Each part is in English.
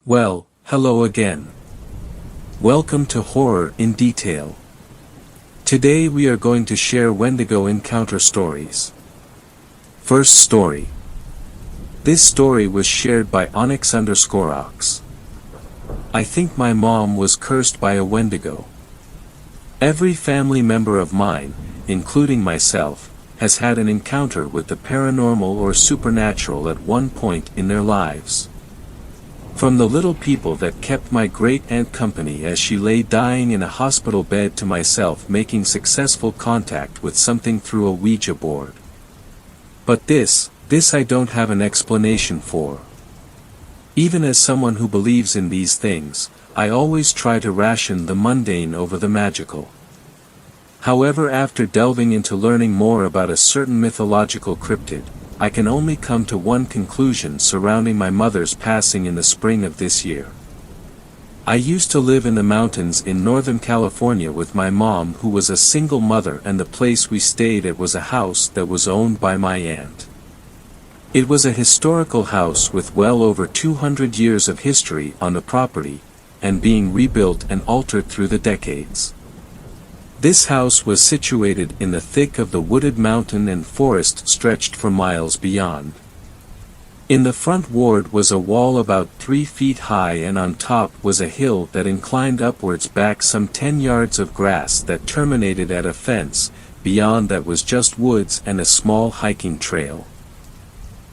Well, hello again. Welcome to Horror in Detail. Today we are going to share Wendigo encounter stories. First story. This story was shared by Onyx_Ox. I think my mom was cursed by a Wendigo. Every family member of mine, including myself, has had an encounter with the paranormal or supernatural at one point in their lives. From the little people that kept my great-aunt company as she lay dying in a hospital bed to myself making successful contact with something through a Ouija board. But this I don't have an explanation for. Even as someone who believes in these things, I always try to ration the mundane over the magical. However, after delving into learning more about a certain mythological cryptid, I can only come to one conclusion surrounding my mother's passing in the spring of this year. I used to live in the mountains in Northern California with my mom, who was a single mother, and the place we stayed at was a house that was owned by my aunt. It was a historical house with well over 200 years of history on the property, and being rebuilt and altered through the decades. This house was situated in the thick of the wooded mountain, and forest stretched for miles beyond. In the front ward was a wall about 3 feet high, and on top was a hill that inclined upwards. Back some 10 yards of grass that terminated at a fence, beyond that was just woods and a small hiking trail.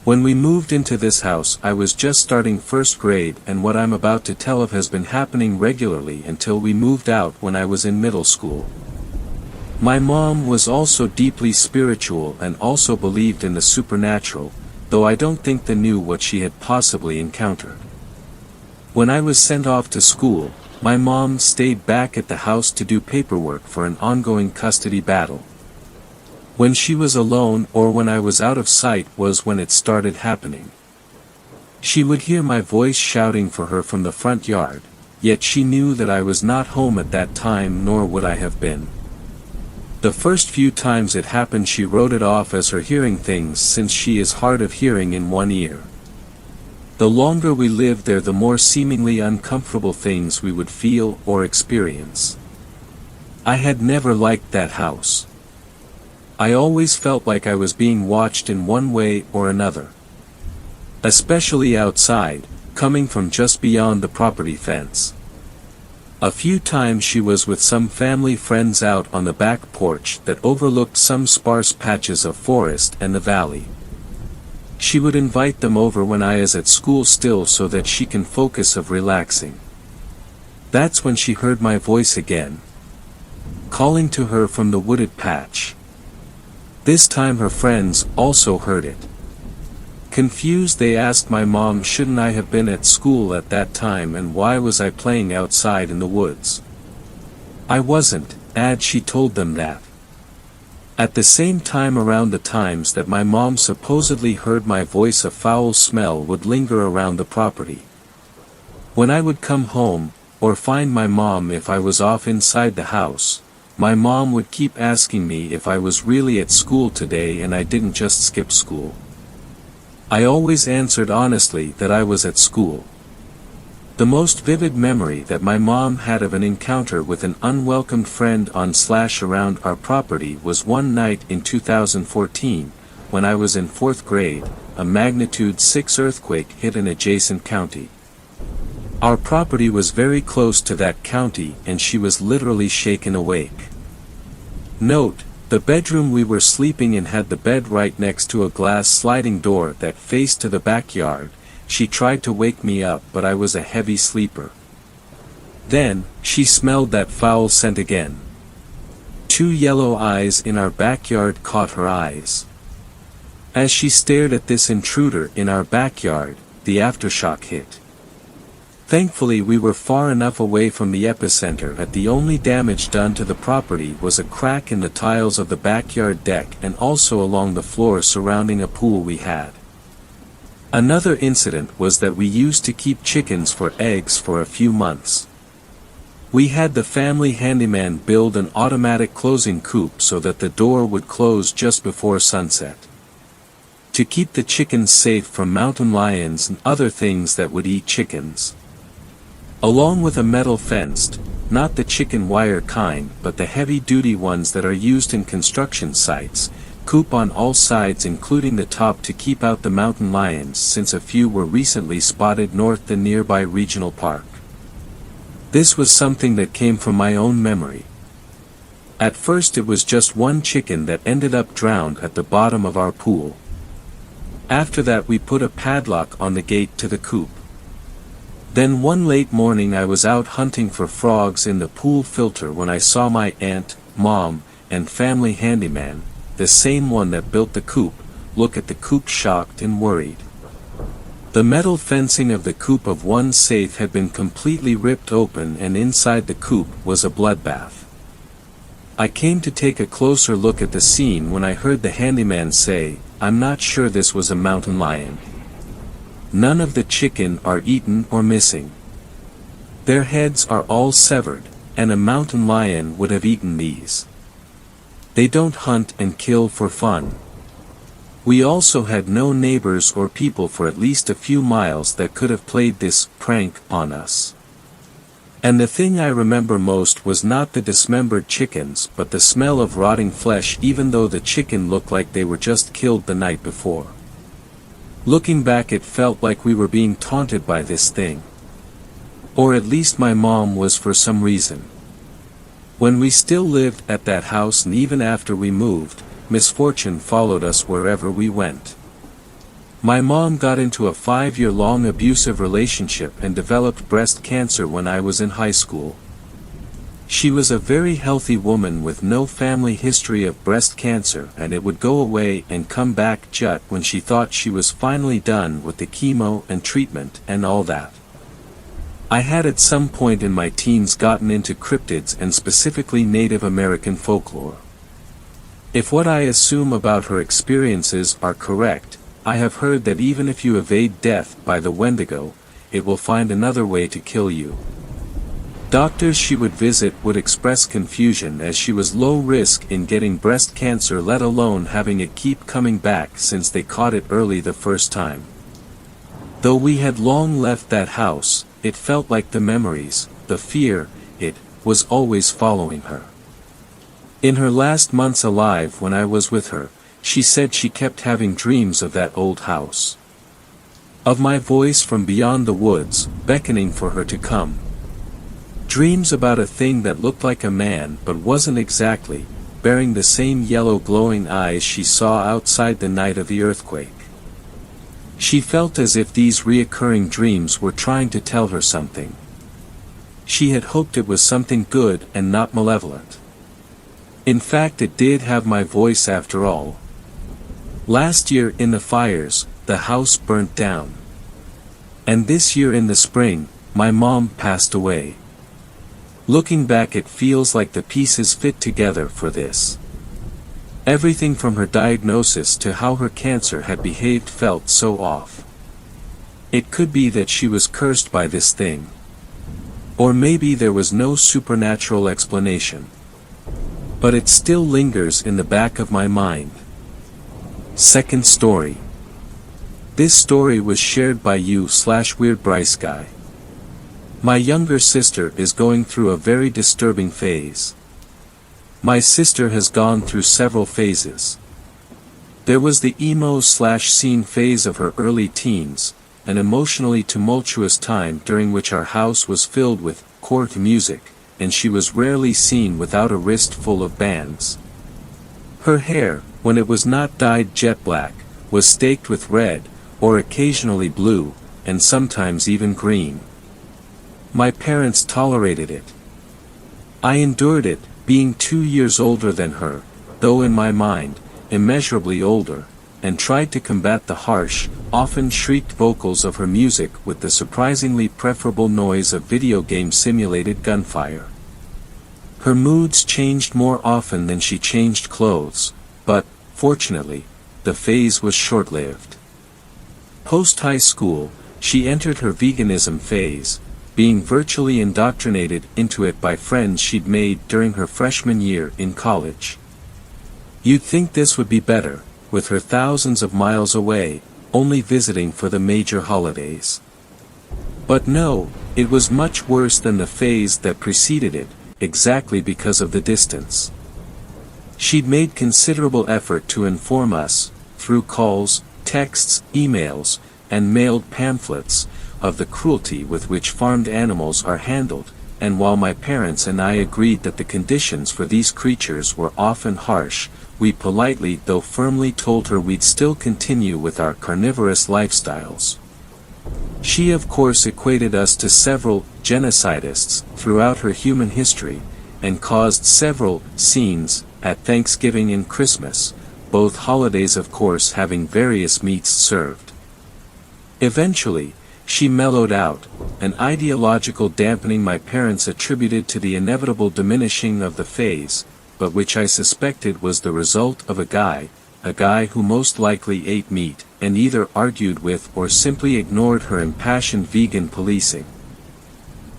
When we moved into this house, I was just starting first grade, and what I'm about to tell of has been happening regularly until we moved out when I was in middle school. My mom was also deeply spiritual and also believed in the supernatural, though I don't think they knew what she had possibly encountered. When I was sent off to school, my mom stayed back at the house to do paperwork for an ongoing custody battle. When she was alone or when I was out of sight was when it started happening. She would hear my voice shouting for her from the front yard, yet she knew that I was not home at that time, nor would I have been. The first few times it happened she wrote it off as her hearing things, since she is hard of hearing in one ear. The longer we lived there, the more seemingly uncomfortable things we would feel or experience. I had never liked that house. I always felt like I was being watched in one way or another. Especially outside, coming from just beyond the property fence. A few times she was with some family friends out on the back porch that overlooked some sparse patches of forest and the valley. She would invite them over when I is at school still, so that she can focus of relaxing. That's when she heard my voice again, calling to her from the wooded patch. This time her friends also heard it. Confused, they asked my mom, shouldn't I have been at school at that time, and why was I playing outside in the woods? I wasn't, she told them that. At the same time, around the times that my mom supposedly heard my voice, a foul smell would linger around the property. When I would come home, or find my mom if I was off inside the house, my mom would keep asking me if I was really at school today and I didn't just skip school. I always answered honestly that I was at school. The most vivid memory that my mom had of an encounter with an unwelcomed friend on/around our property was one night in 2014, when I was in 4th grade, a magnitude 6 earthquake hit an adjacent county. Our property was very close to that county, and she was literally shaken awake. Note: the bedroom we were sleeping in had the bed right next to a glass sliding door that faced to the backyard. She tried to wake me up, but I was a heavy sleeper. Then, she smelled that foul scent again. 2 yellow eyes in our backyard caught her eyes. As she stared at this intruder in our backyard, the aftershock hit. Thankfully we were far enough away from the epicenter that the only damage done to the property was a crack in the tiles of the backyard deck, and also along the floor surrounding a pool we had. Another incident was that we used to keep chickens for eggs for a few months. We had the family handyman build an automatic closing coop so that the door would close just before sunset. To keep the chickens safe from mountain lions and other things that would eat chickens. Along with a metal fenced, not the chicken wire kind but the heavy-duty ones that are used in construction sites, coop on all sides including the top to keep out the mountain lions since a few were recently spotted north the nearby regional park. This was something that came from my own memory. At first it was just one chicken that ended up drowned at the bottom of our pool. After that we put a padlock on the gate to the coop. Then one late morning I was out hunting for frogs in the pool filter when I saw my aunt, mom, and family handyman, the same one that built the coop, look at the coop shocked and worried. The metal fencing of the coop of one safe had been completely ripped open and inside the coop was a bloodbath. I came to take a closer look at the scene when I heard the handyman say, "I'm not sure this was a mountain lion. None of the chicken are eaten or missing. Their heads are all severed, and a mountain lion would have eaten these. They don't hunt and kill for fun." We also had no neighbors or people for at least a few miles that could have played this prank on us. And the thing I remember most was not the dismembered chickens but the smell of rotting flesh, even though the chicken looked like they were just killed the night before. Looking back, it felt like we were being taunted by this thing. Or at least my mom was for some reason. When we still lived at that house and even after we moved, misfortune followed us wherever we went. My mom got into a 5-year-long abusive relationship and developed breast cancer when I was in high school. She was a very healthy woman with no family history of breast cancer, and it would go away and come back just when she thought she was finally done with the chemo and treatment and all that. I had at some point in my teens gotten into cryptids and specifically Native American folklore. If what I assume about her experiences are correct, I have heard that even if you evade death by the Wendigo, it will find another way to kill you. Doctors she would visit would express confusion as she was low risk in getting breast cancer, let alone having it keep coming back since they caught it early the first time. Though we had long left that house, it felt like the memories, the fear, it was always following her. In her last months alive when I was with her, she said she kept having dreams of that old house. Of my voice from beyond the woods, beckoning for her to come. Dreams about a thing that looked like a man but wasn't exactly, bearing the same yellow glowing eyes she saw outside the night of the earthquake. She felt as if these reoccurring dreams were trying to tell her something. She had hoped it was something good and not malevolent. In fact, it did have my voice after all. Last year in the fires, the house burnt down. And this year in the spring, my mom passed away. Looking back, it feels like the pieces fit together for this. Everything from her diagnosis to how her cancer had behaved felt so off. It could be that she was cursed by this thing. Or maybe there was no supernatural explanation. But it still lingers in the back of my mind. Second story. This story was shared by you/WeirdBryceGuy. My younger sister is going through a very disturbing phase. My sister has gone through several phases. There was the emo/scene phase of her early teens, an emotionally tumultuous time during which our house was filled with court music, and she was rarely seen without a wrist full of bands. Her hair, when it was not dyed jet black, was staked with red, or occasionally blue, and sometimes even green. My parents tolerated it. I endured it, being 2 years older than her, though in my mind, immeasurably older, and tried to combat the harsh, often shrieked vocals of her music with the surprisingly preferable noise of video game simulated gunfire. Her moods changed more often than she changed clothes, but, fortunately, the phase was short-lived. Post-high school, she entered her veganism phase, being virtually indoctrinated into it by friends she'd made during her freshman year in college. You'd think this would be better, with her thousands of miles away, only visiting for the major holidays. But no, It was much worse than the phase that preceded it, exactly because of the distance. She'd made considerable effort to inform us, through calls, texts, emails, and mailed pamphlets, of the cruelty with which farmed animals are handled, and while my parents and I agreed that the conditions for these creatures were often harsh, we politely though firmly told her we'd still continue with our carnivorous lifestyles. She of course equated us to several genocidists throughout her human history, and caused several scenes at Thanksgiving and Christmas, both holidays of course having various meats served. Eventually, she mellowed out, an ideological dampening my parents attributed to the inevitable diminishing of the phase, but which I suspected was the result of a guy who most likely ate meat, and either argued with or simply ignored her impassioned vegan policing.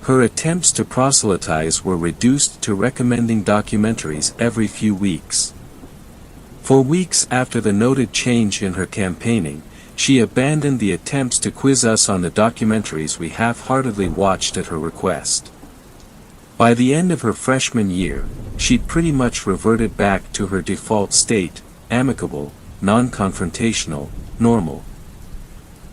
Her attempts to proselytize were reduced to recommending documentaries every few weeks. For weeks after the noted change in her campaigning, she abandoned the attempts to quiz us on the documentaries we half-heartedly watched at her request. By the end of her freshman year, she'd pretty much reverted back to her default state, amicable, non-confrontational, normal.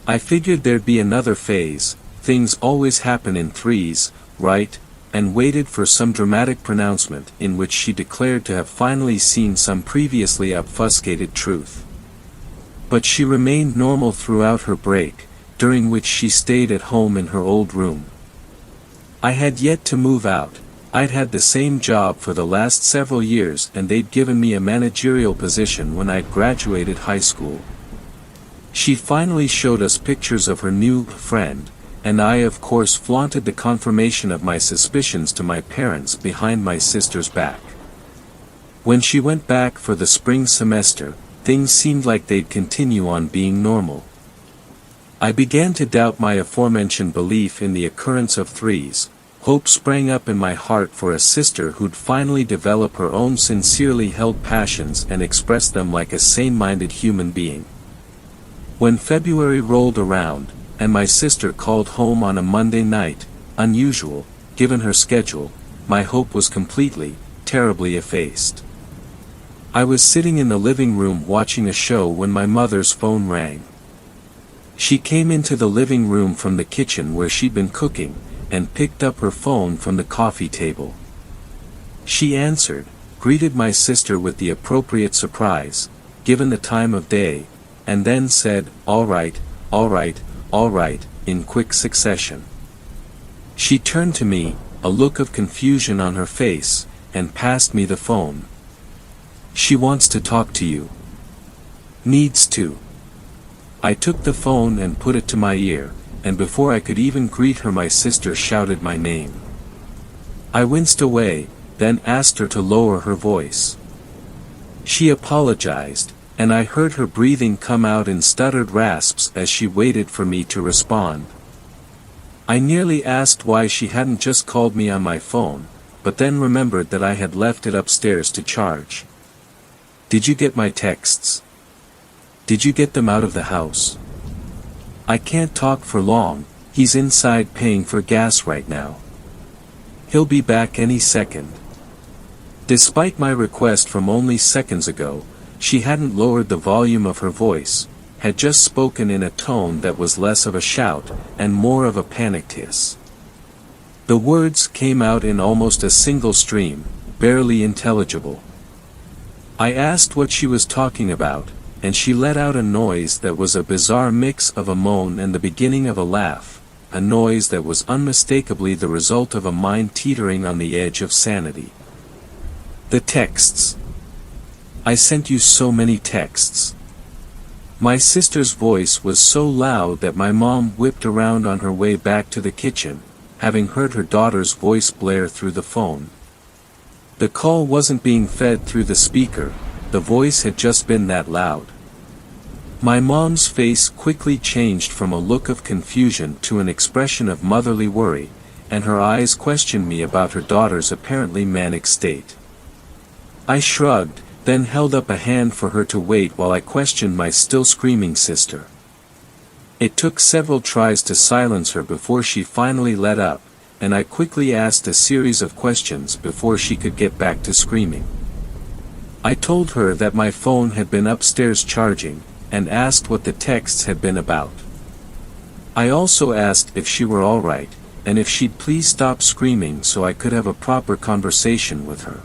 I figured there'd be another phase, things always happen in threes, right, and waited for some dramatic pronouncement in which she declared to have finally seen some previously obfuscated truth. But she remained normal throughout her break, during which she stayed at home in her old room. I had yet to move out. I'd had the same job for the last several years and they'd given me a managerial position when I'd graduated high school. She finally showed us pictures of her new friend, and I of course flaunted the confirmation of my suspicions to my parents behind my sister's back. When she went back for the spring semester, things seemed like they'd continue on being normal. I began to doubt my aforementioned belief in the occurrence of threes. Hope sprang up in my heart for a sister who'd finally develop her own sincerely held passions and express them like a sane-minded human being. When February rolled around, and my sister called home on a Monday night, unusual, given her schedule, my hope was completely, terribly effaced. I was sitting in the living room watching a show when my mother's phone rang. She came into the living room from the kitchen where she'd been cooking, and picked up her phone from the coffee table. She answered, greeted my sister with the appropriate surprise, given the time of day, and then said, "All right, all right, all right," in quick succession. She turned to me, a look of confusion on her face, and passed me the phone. "She wants to talk to you." "Needs to." I took the phone and put it to my ear, and before I could even greet her my sister shouted my name. I winced away, then asked her to lower her voice. She apologized, and I heard her breathing come out in stuttered rasps as she waited for me to respond. I nearly asked why she hadn't just called me on my phone, but then remembered that I had left it upstairs to charge. "Did you get my texts? Did you get them out of the house? I can't talk for long, he's inside paying for gas right now. He'll be back any second." Despite my request from only seconds ago, she hadn't lowered the volume of her voice, had just spoken in a tone that was less of a shout, and more of a panicked hiss. The words came out in almost a single stream, barely intelligible. I asked what she was talking about, and she let out a noise that was a bizarre mix of a moan and the beginning of a laugh, a noise that was unmistakably the result of a mind teetering on the edge of sanity. "The texts. I sent you so many texts." My sister's voice was so loud that my mom whipped around on her way back to the kitchen, having heard her daughter's voice blare through the phone. The call wasn't being fed through the speaker, the voice had just been that loud. My mom's face quickly changed from a look of confusion to an expression of motherly worry, and her eyes questioned me about her daughter's apparently manic state. I shrugged, then held up a hand for her to wait while I questioned my still screaming sister. It took several tries to silence her before she finally let up, and I quickly asked a series of questions before she could get back to screaming. I told her that my phone had been upstairs charging, and asked what the texts had been about. I also asked if she were alright, and if she'd please stop screaming so I could have a proper conversation with her.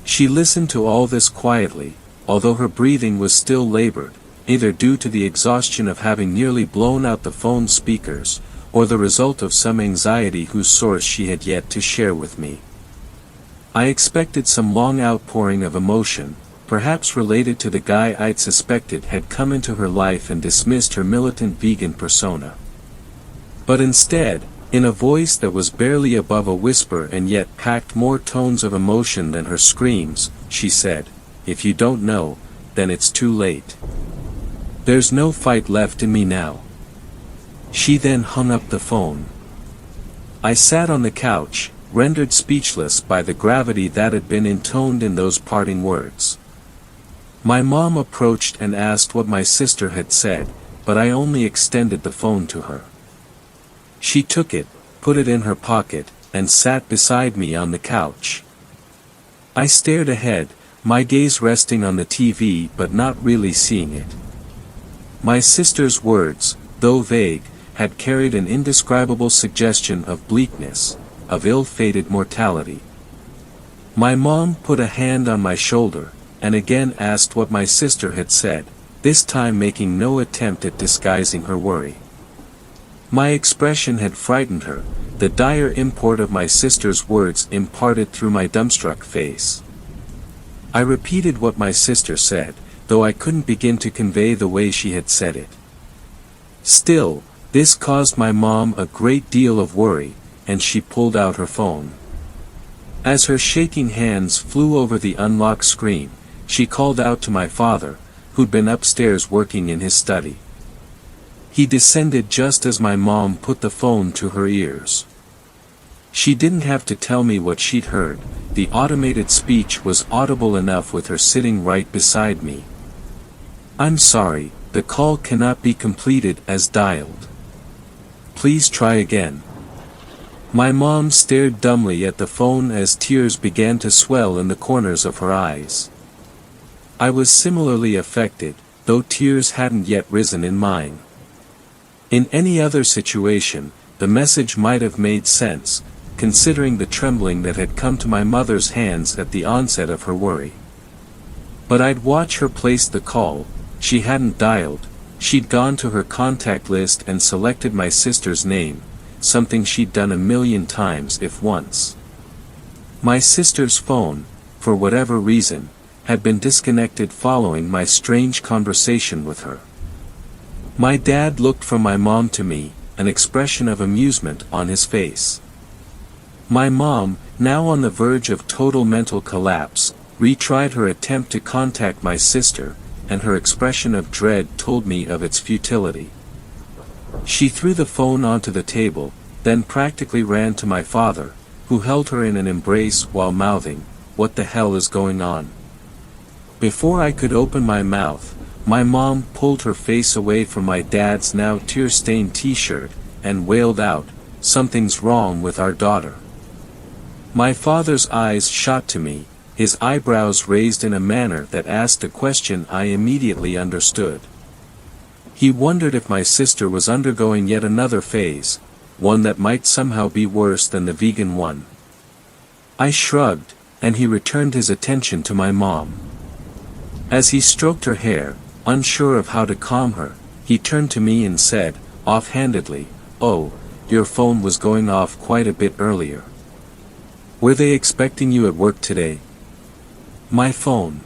She listened to all this quietly, although her breathing was still labored, either due to the exhaustion of having nearly blown out the phone's speakers, or the result of some anxiety whose source she had yet to share with me. I expected some long outpouring of emotion, perhaps related to the guy I'd suspected had come into her life and dismissed her militant vegan persona. But instead, in a voice that was barely above a whisper and yet packed more tones of emotion than her screams, she said, "If you don't know, then it's too late. There's no fight left in me now." She then hung up the phone. I sat on the couch, rendered speechless by the gravity that had been intoned in those parting words. My mom approached and asked what my sister had said, but I only extended the phone to her. She took it, put it in her pocket, and sat beside me on the couch. I stared ahead, my gaze resting on the TV but not really seeing it. My sister's words, though vague, had carried an indescribable suggestion of bleakness, of ill-fated mortality. My mom put a hand on my shoulder, and again asked what my sister had said, this time making no attempt at disguising her worry. My expression had frightened her, the dire import of my sister's words imparted through my dumbstruck face. I repeated what my sister said, though I couldn't begin to convey the way she had said it. Still, this caused my mom a great deal of worry, and she pulled out her phone. As her shaking hands flew over the unlocked screen, she called out to my father, who'd been upstairs working in his study. He descended just as my mom put the phone to her ears. She didn't have to tell me what she'd heard, the automated speech was audible enough with her sitting right beside me. "I'm sorry, the call cannot be completed as dialed. Please try again." My mom stared dumbly at the phone as tears began to swell in the corners of her eyes. I was similarly affected, though tears hadn't yet risen in mine. In any other situation, the message might have made sense, considering the trembling that had come to my mother's hands at the onset of her worry. But I'd watch her place the call. She hadn't dialed, she'd gone to her contact list and selected my sister's name, something she'd done a million times if once. My sister's phone, for whatever reason, had been disconnected following my strange conversation with her. My dad looked from my mom to me, an expression of amusement on his face. My mom, now on the verge of total mental collapse, retried her attempt to contact my sister, and her expression of dread told me of its futility. She threw the phone onto the table, then practically ran to my father, who held her in an embrace while mouthing, "What the hell is going on?" Before I could open my mouth, my mom pulled her face away from my dad's now tear-stained t-shirt, and wailed out, "Something's wrong with our daughter." My father's eyes shot to me, his eyebrows raised in a manner that asked a question I immediately understood. He wondered if my sister was undergoing yet another phase, one that might somehow be worse than the vegan one. I shrugged, and he returned his attention to my mom. As he stroked her hair, unsure of how to calm her, he turned to me and said, offhandedly, "Oh, your phone was going off quite a bit earlier. Were they expecting you at work today?" My phone.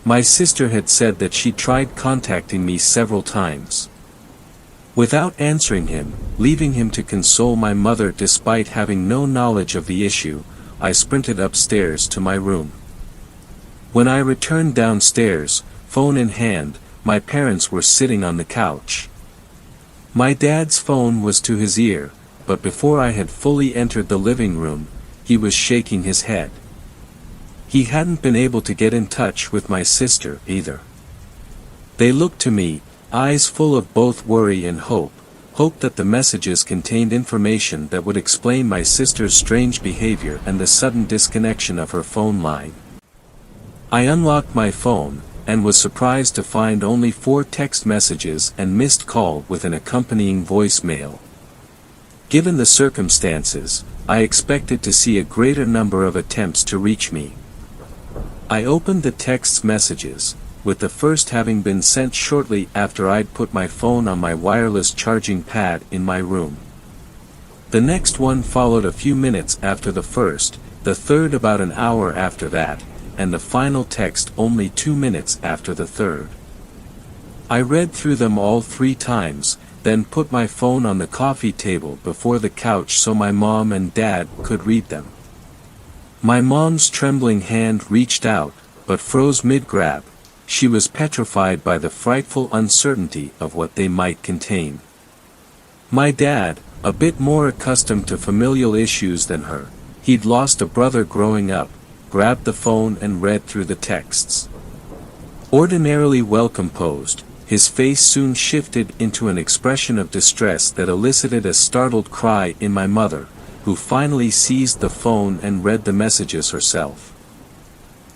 My sister had said that she tried contacting me several times. Without answering him, leaving him to console my mother despite having no knowledge of the issue, I sprinted upstairs to my room. When I returned downstairs, phone in hand, my parents were sitting on the couch. My dad's phone was to his ear, but before I had fully entered the living room, he was shaking his head. He hadn't been able to get in touch with my sister either. They looked to me, eyes full of both worry and hope that the messages contained information that would explain my sister's strange behavior and the sudden disconnection of her phone line. I unlocked my phone, and was surprised to find only 4 text messages and missed call with an accompanying voicemail. Given the circumstances, I expected to see a greater number of attempts to reach me. I opened the text messages, with the first having been sent shortly after I'd put my phone on my wireless charging pad in my room. The next one followed a few minutes after the first, the third about an hour after that, and the final text only 2 minutes after the third. I read through them all 3 times, then put my phone on the coffee table before the couch so my mom and dad could read them. My mom's trembling hand reached out, but froze mid-grab. She was petrified by the frightful uncertainty of what they might contain. My dad, a bit more accustomed to familial issues than her, he'd lost a brother growing up, grabbed the phone and read through the texts. Ordinarily well composed, his face soon shifted into an expression of distress that elicited a startled cry in my mother, who finally seized the phone and read the messages herself.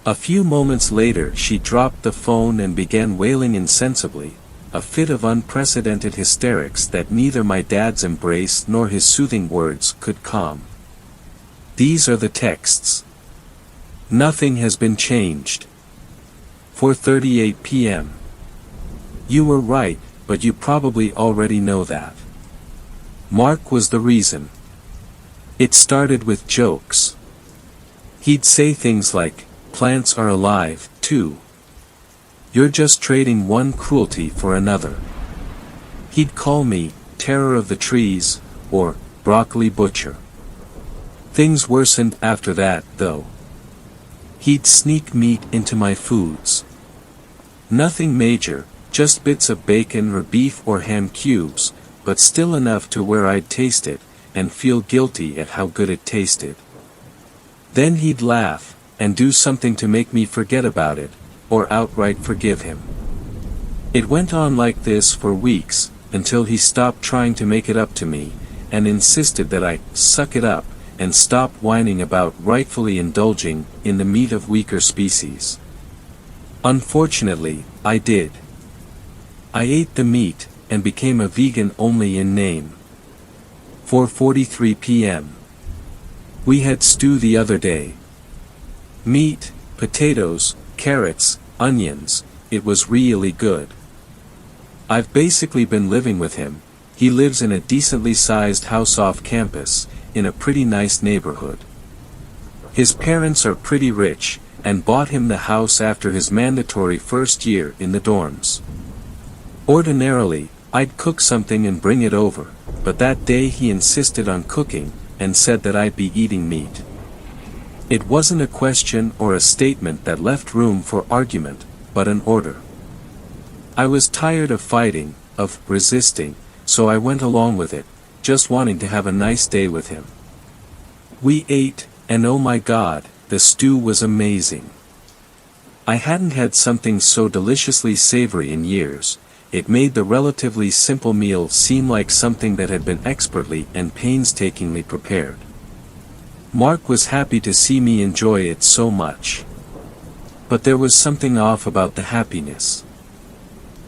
A few moments later she dropped the phone and began wailing insensibly, a fit of unprecedented hysterics that neither my dad's embrace nor his soothing words could calm. These are the texts. Nothing has been changed. 4:38 p.m. You were right, but you probably already know that. Mark was the reason. It started with jokes. He'd say things like, "Plants are alive, too. You're just trading one cruelty for another." He'd call me, "Terror of the Trees," or, "Broccoli Butcher." Things worsened after that, though. He'd sneak meat into my foods. Nothing major, just bits of bacon or beef or ham cubes, but still enough to where I'd taste it, and feel guilty at how good it tasted. Then he'd laugh, and do something to make me forget about it, or outright forgive him. It went on like this for weeks, until he stopped trying to make it up to me, and insisted that I suck it up, and stop whining about rightfully indulging in the meat of weaker species. Unfortunately, I did. I ate the meat, and became a vegan only in name. 4:43 p.m. We had stew the other day. Meat, potatoes, carrots, onions, it was really good. I've basically been living with him. He lives in a decently sized house off campus, in a pretty nice neighborhood. His parents are pretty rich, and bought him the house after his mandatory first year in the dorms. Ordinarily, I'd cook something and bring it over, but that day he insisted on cooking, and said that I'd be eating meat. It wasn't a question or a statement that left room for argument, but an order. I was tired of fighting, of resisting, so I went along with it, just wanting to have a nice day with him. We ate, and oh my God, the stew was amazing. I hadn't had something so deliciously savory in years. It made the relatively simple meal seem like something that had been expertly and painstakingly prepared. Mark was happy to see me enjoy it so much. But there was something off about the happiness.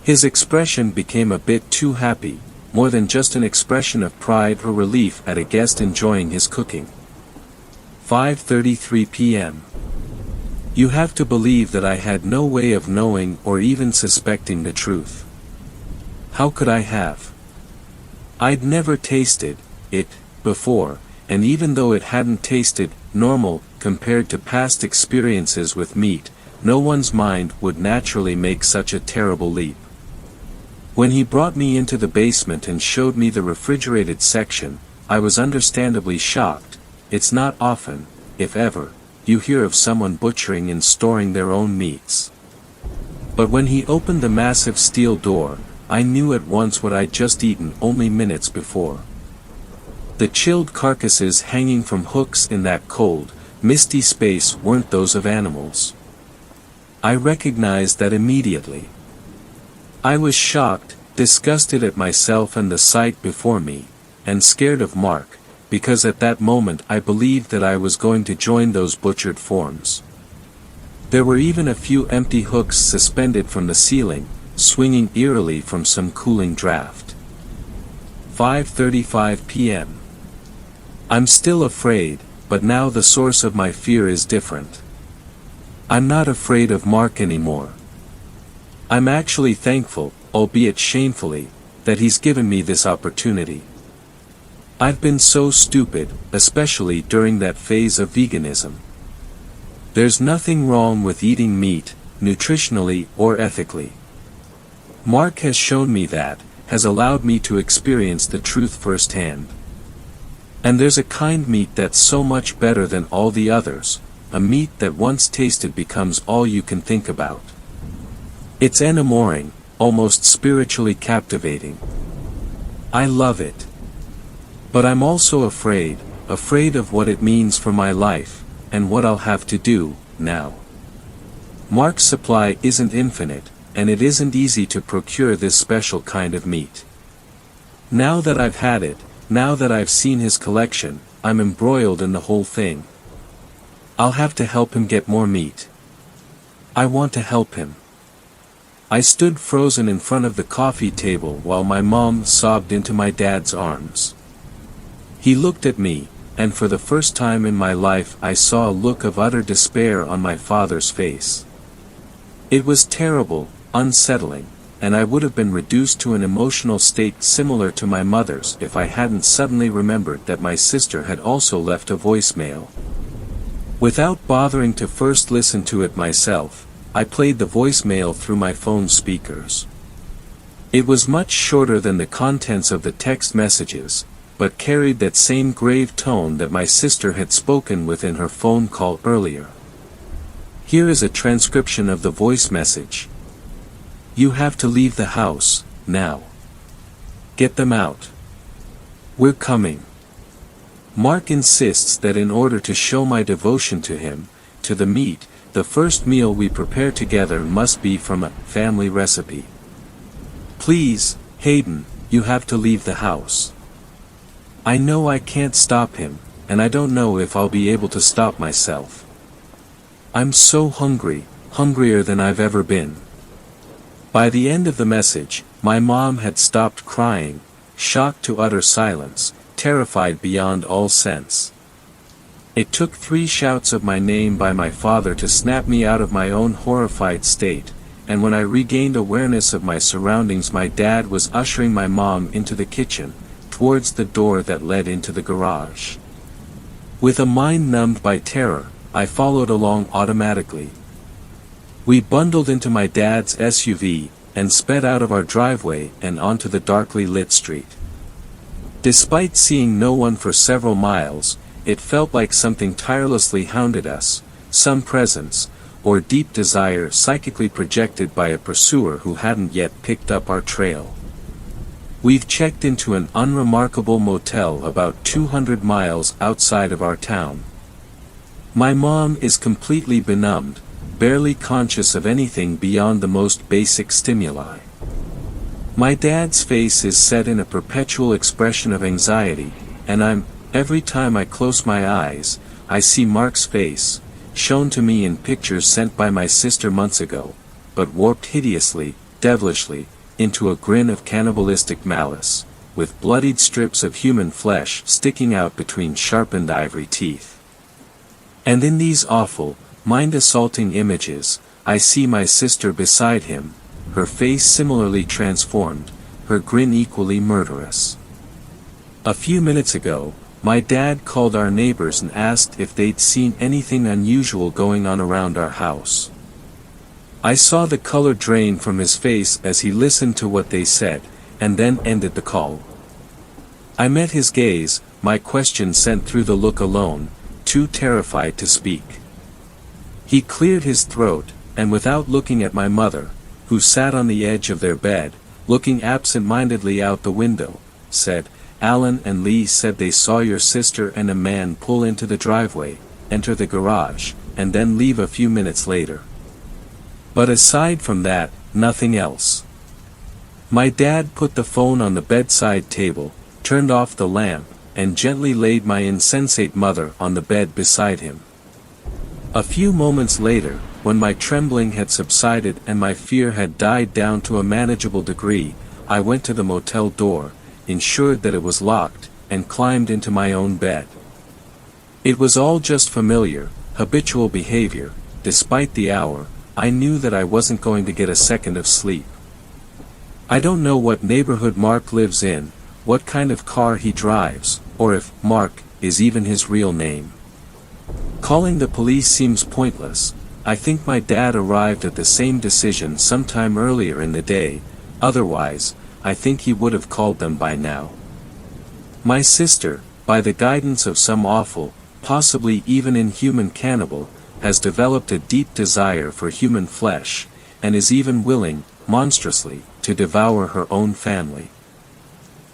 His expression became a bit too happy, more than just an expression of pride or relief at a guest enjoying his cooking. 5:33 p.m. You have to believe that I had no way of knowing or even suspecting the truth. How could I have? I'd never tasted it before, and even though it hadn't tasted normal compared to past experiences with meat, no one's mind would naturally make such a terrible leap. When he brought me into the basement and showed me the refrigerated section, I was understandably shocked. It's not often, if ever, you hear of someone butchering and storing their own meats. But when he opened the massive steel door, I knew at once what I'd just eaten only minutes before. The chilled carcasses hanging from hooks in that cold, misty space weren't those of animals. I recognized that immediately. I was shocked, disgusted at myself and the sight before me, and scared of Mark, because at that moment I believed that I was going to join those butchered forms. There were even a few empty hooks suspended from the ceiling, swinging eerily from some cooling draft. 5:35 p.m. I'm still afraid, but now the source of my fear is different. I'm not afraid of Mark anymore. I'm actually thankful, albeit shamefully, that he's given me this opportunity. I've been so stupid, especially during that phase of veganism. There's nothing wrong with eating meat, nutritionally or ethically. Mark has shown me that, has allowed me to experience the truth firsthand. And there's a kind meat that's so much better than all the others, a meat that once tasted becomes all you can think about. It's enamoring, almost spiritually captivating. I love it. But I'm also afraid of what it means for my life, and what I'll have to do, now. Mark's supply isn't infinite, and it isn't easy to procure this special kind of meat. Now that I've had it, now that I've seen his collection, I'm embroiled in the whole thing. I'll have to help him get more meat. I want to help him. I stood frozen in front of the coffee table while my mom sobbed into my dad's arms. He looked at me, and for the first time in my life I saw a look of utter despair on my father's face. It was terrible, unsettling, and I would have been reduced to an emotional state similar to my mother's if I hadn't suddenly remembered that my sister had also left a voicemail. Without bothering to first listen to it myself, I played the voicemail through my phone speakers. It was much shorter than the contents of the text messages, but carried that same grave tone that my sister had spoken with in her phone call earlier. Here is a transcription of the voice message. You have to leave the house, now. Get them out. We're coming. Mark insists that in order to show my devotion to him, to the meat, the first meal we prepare together must be from a family recipe. Please, Hayden, you have to leave the house. I know I can't stop him, and I don't know if I'll be able to stop myself. I'm so hungry, hungrier than I've ever been. By the end of the message, my mom had stopped crying, shocked to utter silence, terrified beyond all sense. It took 3 shouts of my name by my father to snap me out of my own horrified state, and when I regained awareness of my surroundings, my dad was ushering my mom into the kitchen, towards the door that led into the garage. With a mind numbed by terror, I followed along automatically. We bundled into my dad's SUV, and sped out of our driveway and onto the darkly lit street. Despite seeing no one for several miles, it felt like something tirelessly hounded us, some presence, or deep desire psychically projected by a pursuer who hadn't yet picked up our trail. We've checked into an unremarkable motel about 200 miles outside of our town. My mom is completely benumbed, barely conscious of anything beyond the most basic stimuli. My dad's face is set in a perpetual expression of anxiety, and every time I close my eyes, I see Mark's face, shown to me in pictures sent by my sister months ago, but warped hideously, devilishly, into a grin of cannibalistic malice, with bloodied strips of human flesh sticking out between sharpened ivory teeth. And in these awful, mind-assaulting images, I see my sister beside him, her face similarly transformed, her grin equally murderous. A few minutes ago, my dad called our neighbors and asked if they'd seen anything unusual going on around our house. I saw the color drain from his face as he listened to what they said, and then ended the call. I met his gaze, my question sent through the look alone, too terrified to speak. He cleared his throat, and without looking at my mother, who sat on the edge of their bed, looking absent-mindedly out the window, said, Alan and Lee said they saw your sister and a man pull into the driveway, enter the garage, and then leave a few minutes later. But aside from that, nothing else. My dad put the phone on the bedside table, turned off the lamp, and gently laid my insensate mother on the bed beside him. A few moments later, when my trembling had subsided and my fear had died down to a manageable degree, I went to the motel door, ensured that it was locked, and climbed into my own bed. It was all just familiar, habitual behavior. Despite the hour, I knew that I wasn't going to get a second of sleep. I don't know what neighborhood Mark lives in, what kind of car he drives, or if Mark is even his real name. Calling the police seems pointless. I think my dad arrived at the same decision sometime earlier in the day, otherwise, I think he would have called them by now. My sister, by the guidance of some awful, possibly even inhuman cannibal, has developed a deep desire for human flesh, and is even willing, monstrously, to devour her own family.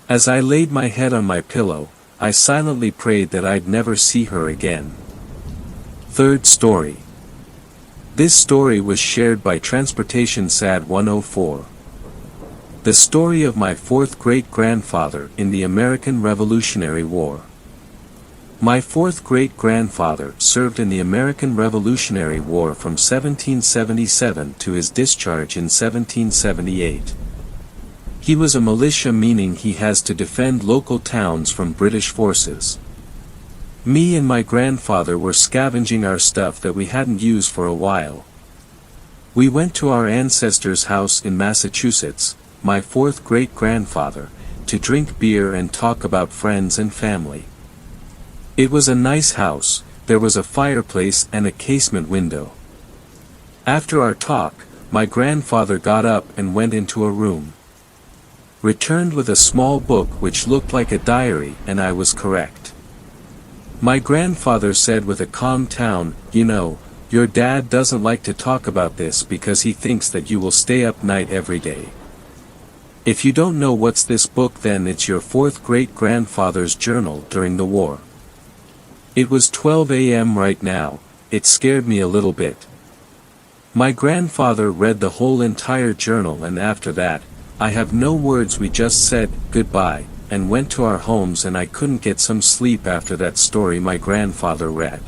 As I laid my head on my pillow, I silently prayed that I'd never see her again. Third story. This story was shared by Transportation SAD 104. The story of my fourth great-grandfather in the American Revolutionary War. My fourth great-grandfather served in the American Revolutionary War from 1777 to his discharge in 1778. He was a militia, meaning he has to defend local towns from British forces. Me and my grandfather were scavenging our stuff that we hadn't used for a while. We went to our ancestor's house in Massachusetts, my fourth great-grandfather, to drink beer and talk about friends and family. It was a nice house. There was a fireplace and a casement window. After our talk, my grandfather got up and went into a room. Returned with a small book which looked like a diary, and I was correct. My grandfather said with a calm tone, "You know, your dad doesn't like to talk about this because he thinks that you will stay up night every day. If you don't know what's this book, then it's your fourth great-grandfather's journal during the war." It was 12 a.m. right now. It scared me a little bit. My grandfather read the whole entire journal, and after that, I have no words, we just said goodbye, and went to our homes, and I couldn't get some sleep after that story my grandfather read.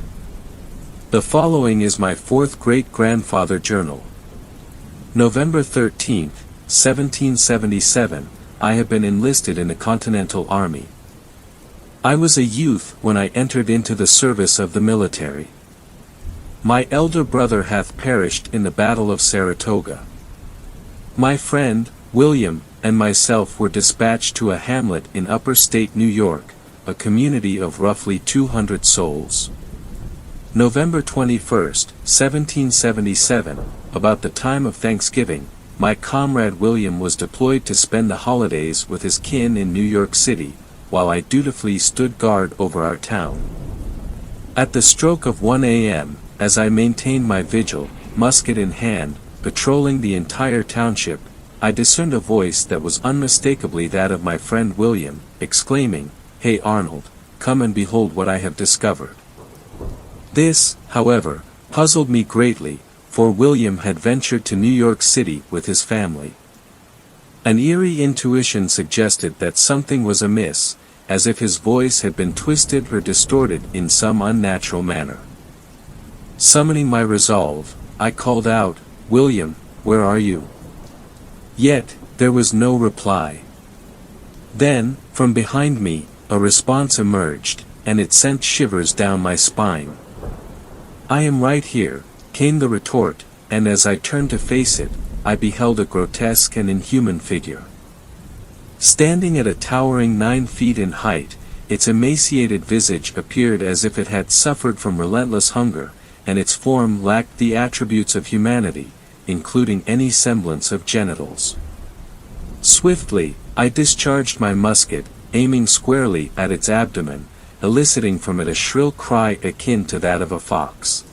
The following is my fourth great-grandfather journal. November 13th, 1777, I have been enlisted in the Continental Army. I was a youth when I entered into the service of the military. My elder brother hath perished in the Battle of Saratoga. My friend, William, and myself were dispatched to a hamlet in Upper State New York, a community of roughly 200 souls. November 21st, 1777, about the time of Thanksgiving, my comrade William was deployed to spend the holidays with his kin in New York City, while I dutifully stood guard over our town. At the stroke of 1 a.m., as I maintained my vigil, musket in hand, patrolling the entire township, I discerned a voice that was unmistakably that of my friend William, exclaiming, "Hey Arnold, come and behold what I have discovered." This, however, puzzled me greatly, for William had ventured to New York City with his family. An eerie intuition suggested that something was amiss, as if his voice had been twisted or distorted in some unnatural manner. Summoning my resolve, I called out, "William, where are you?" Yet, there was no reply. Then, from behind me, a response emerged, and it sent shivers down my spine. "I am right here," came the retort, and as I turned to face it, I beheld a grotesque and inhuman figure. Standing at a towering 9 feet in height, its emaciated visage appeared as if it had suffered from relentless hunger, and its form lacked the attributes of humanity, including any semblance of genitals. Swiftly, I discharged my musket, aiming squarely at its abdomen, eliciting from it a shrill cry akin to that of a fox.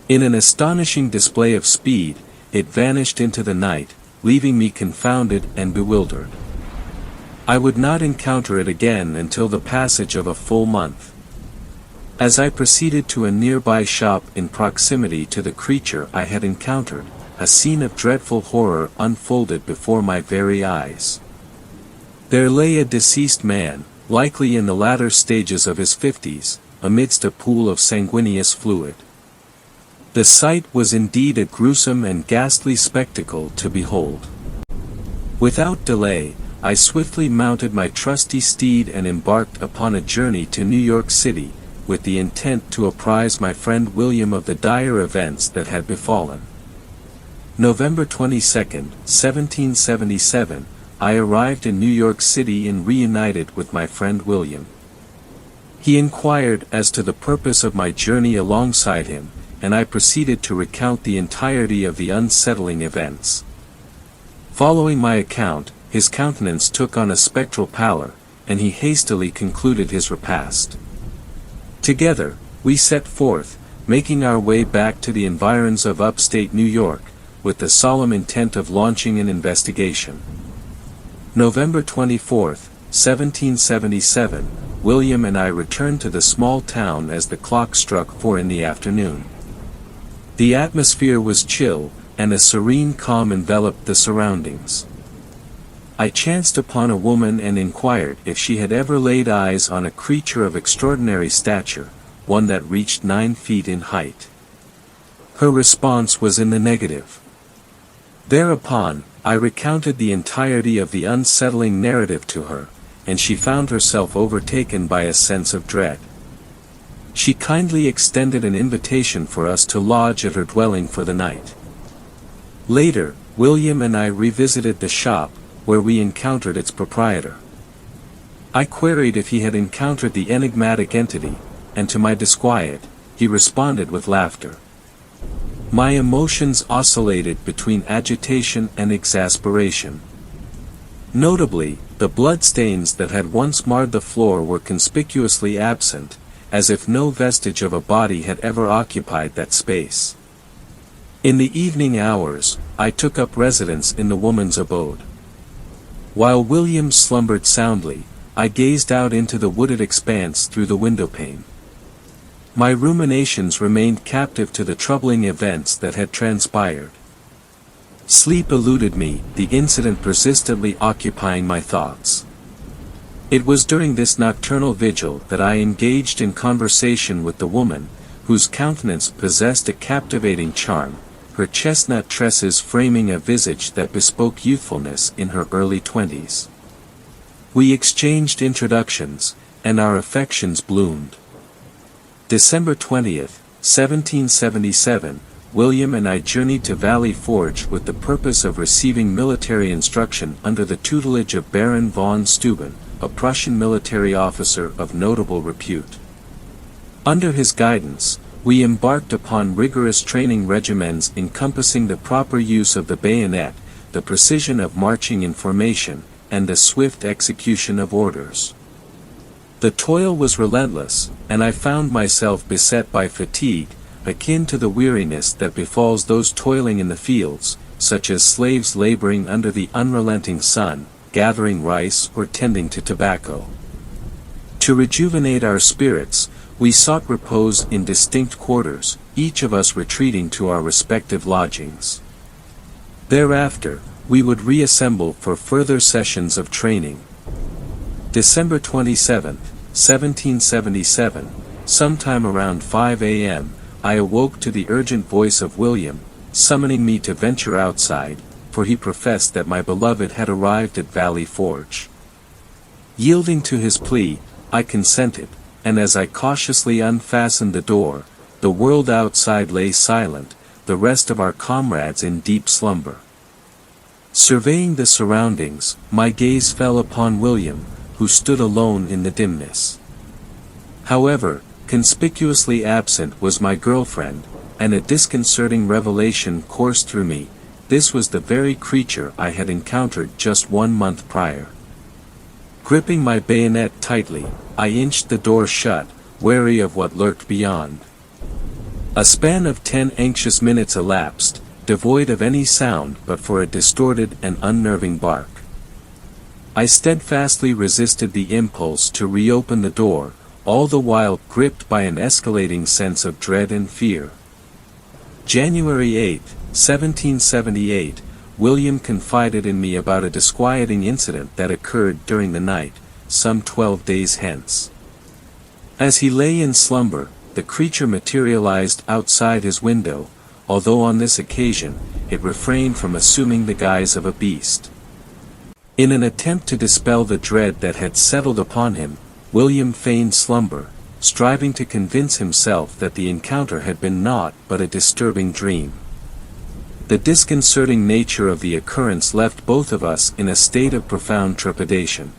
In an astonishing display of speed, it vanished into the night, leaving me confounded and bewildered. I would not encounter it again until the passage of a full month. As I proceeded to a nearby shop in proximity to the creature I had encountered, a scene of dreadful horror unfolded before my very eyes. There lay a deceased man, likely in the latter stages of his 50s, amidst a pool of sanguineous fluid. The sight was indeed a gruesome and ghastly spectacle to behold. Without delay, I swiftly mounted my trusty steed and embarked upon a journey to New York City, with the intent to apprise my friend William of the dire events that had befallen. November 22, 1777, I arrived in New York City and reunited with my friend William. He inquired as to the purpose of my journey alongside him, and I proceeded to recount the entirety of the unsettling events. Following my account, his countenance took on a spectral pallor, and he hastily concluded his repast. Together, we set forth, making our way back to the environs of upstate New York, with the solemn intent of launching an investigation. November 24, 1777, William and I returned to the small town as the clock struck 4 in the afternoon. The atmosphere was chill, and a serene calm enveloped the surroundings. I chanced upon a woman and inquired if she had ever laid eyes on a creature of extraordinary stature, one that reached 9 feet in height. Her response was in the negative. Thereupon, I recounted the entirety of the unsettling narrative to her, and she found herself overtaken by a sense of dread. She kindly extended an invitation for us to lodge at her dwelling for the night. Later, William and I revisited the shop, where we encountered its proprietor. I queried if he had encountered the enigmatic entity, and to my disquiet, he responded with laughter. My emotions oscillated between agitation and exasperation. Notably, the bloodstains that had once marred the floor were conspicuously absent, as if no vestige of a body had ever occupied that space. In the evening hours, I took up residence in the woman's abode. While William slumbered soundly, I gazed out into the wooded expanse through the windowpane. My ruminations remained captive to the troubling events that had transpired. Sleep eluded me, the incident persistently occupying my thoughts. It was during this nocturnal vigil that I engaged in conversation with the woman, whose countenance possessed a captivating charm, her chestnut tresses framing a visage that bespoke youthfulness in her early 20s. We exchanged introductions, and our affections bloomed. December 20, 1777, William and I journeyed to Valley Forge with the purpose of receiving military instruction under the tutelage of Baron von Steuben, a Prussian military officer of notable repute. Under his guidance, we embarked upon rigorous training regimens encompassing the proper use of the bayonet, the precision of marching in formation, and the swift execution of orders. The toil was relentless, and I found myself beset by fatigue, akin to the weariness that befalls those toiling in the fields, such as slaves laboring under the unrelenting sun, gathering rice or tending to tobacco. To rejuvenate our spirits, we sought repose in distinct quarters, each of us retreating to our respective lodgings. Thereafter, we would reassemble for further sessions of training. December 27, 1777, sometime around 5 a.m., I awoke to the urgent voice of William, summoning me to venture outside, for he professed that my beloved had arrived at Valley Forge. Yielding to his plea, I consented, and as I cautiously unfastened the door, the world outside lay silent, the rest of our comrades in deep slumber. Surveying the surroundings, my gaze fell upon William, who stood alone in the dimness. However, conspicuously absent was my girlfriend, and a disconcerting revelation coursed through me. This was the very creature I had encountered just 1 month prior. Gripping my bayonet tightly, I inched the door shut, wary of what lurked beyond. A span of 10 anxious minutes elapsed, devoid of any sound but for a distorted and unnerving bark. I steadfastly resisted the impulse to reopen the door, all the while gripped by an escalating sense of dread and fear. January 8, 1778, William confided in me about a disquieting incident that occurred during the night, some 12 days hence. As he lay in slumber, the creature materialized outside his window, although on this occasion, it refrained from assuming the guise of a beast. In an attempt to dispel the dread that had settled upon him, William feigned slumber, striving to convince himself that the encounter had been naught but a disturbing dream. The disconcerting nature of the occurrence left both of us in a state of profound trepidation.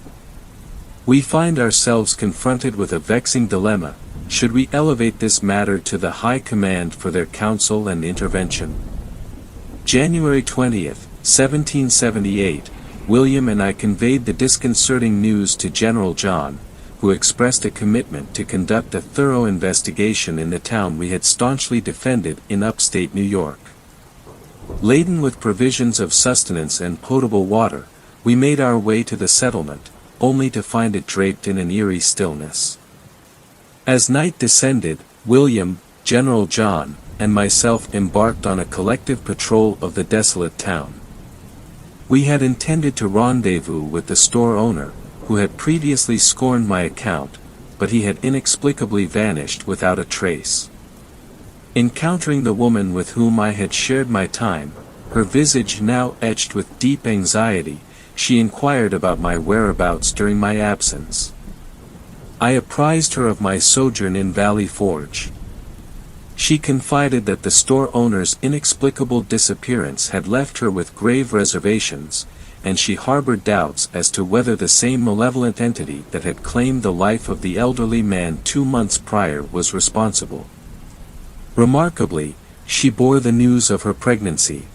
We find ourselves confronted with a vexing dilemma: should we elevate this matter to the High Command for their counsel and intervention? January 20, 1778, William and I conveyed the disconcerting news to General John, who expressed a commitment to conduct a thorough investigation in the town we had staunchly defended in upstate New York. Laden with provisions of sustenance and potable water, we made our way to the settlement, only to find it draped in an eerie stillness. As night descended, William, General John, and myself embarked on a collective patrol of the desolate town. We had intended to rendezvous with the store owner, who had previously scorned my account, but he had inexplicably vanished without a trace. Encountering the woman with whom I had shared my time, her visage now etched with deep anxiety, she inquired about my whereabouts during my absence. I apprised her of my sojourn in Valley Forge. She confided that the store owner's inexplicable disappearance had left her with grave reservations, and she harbored doubts as to whether the same malevolent entity that had claimed the life of the elderly man 2 months prior was responsible. Remarkably, she bore the news of her pregnancy.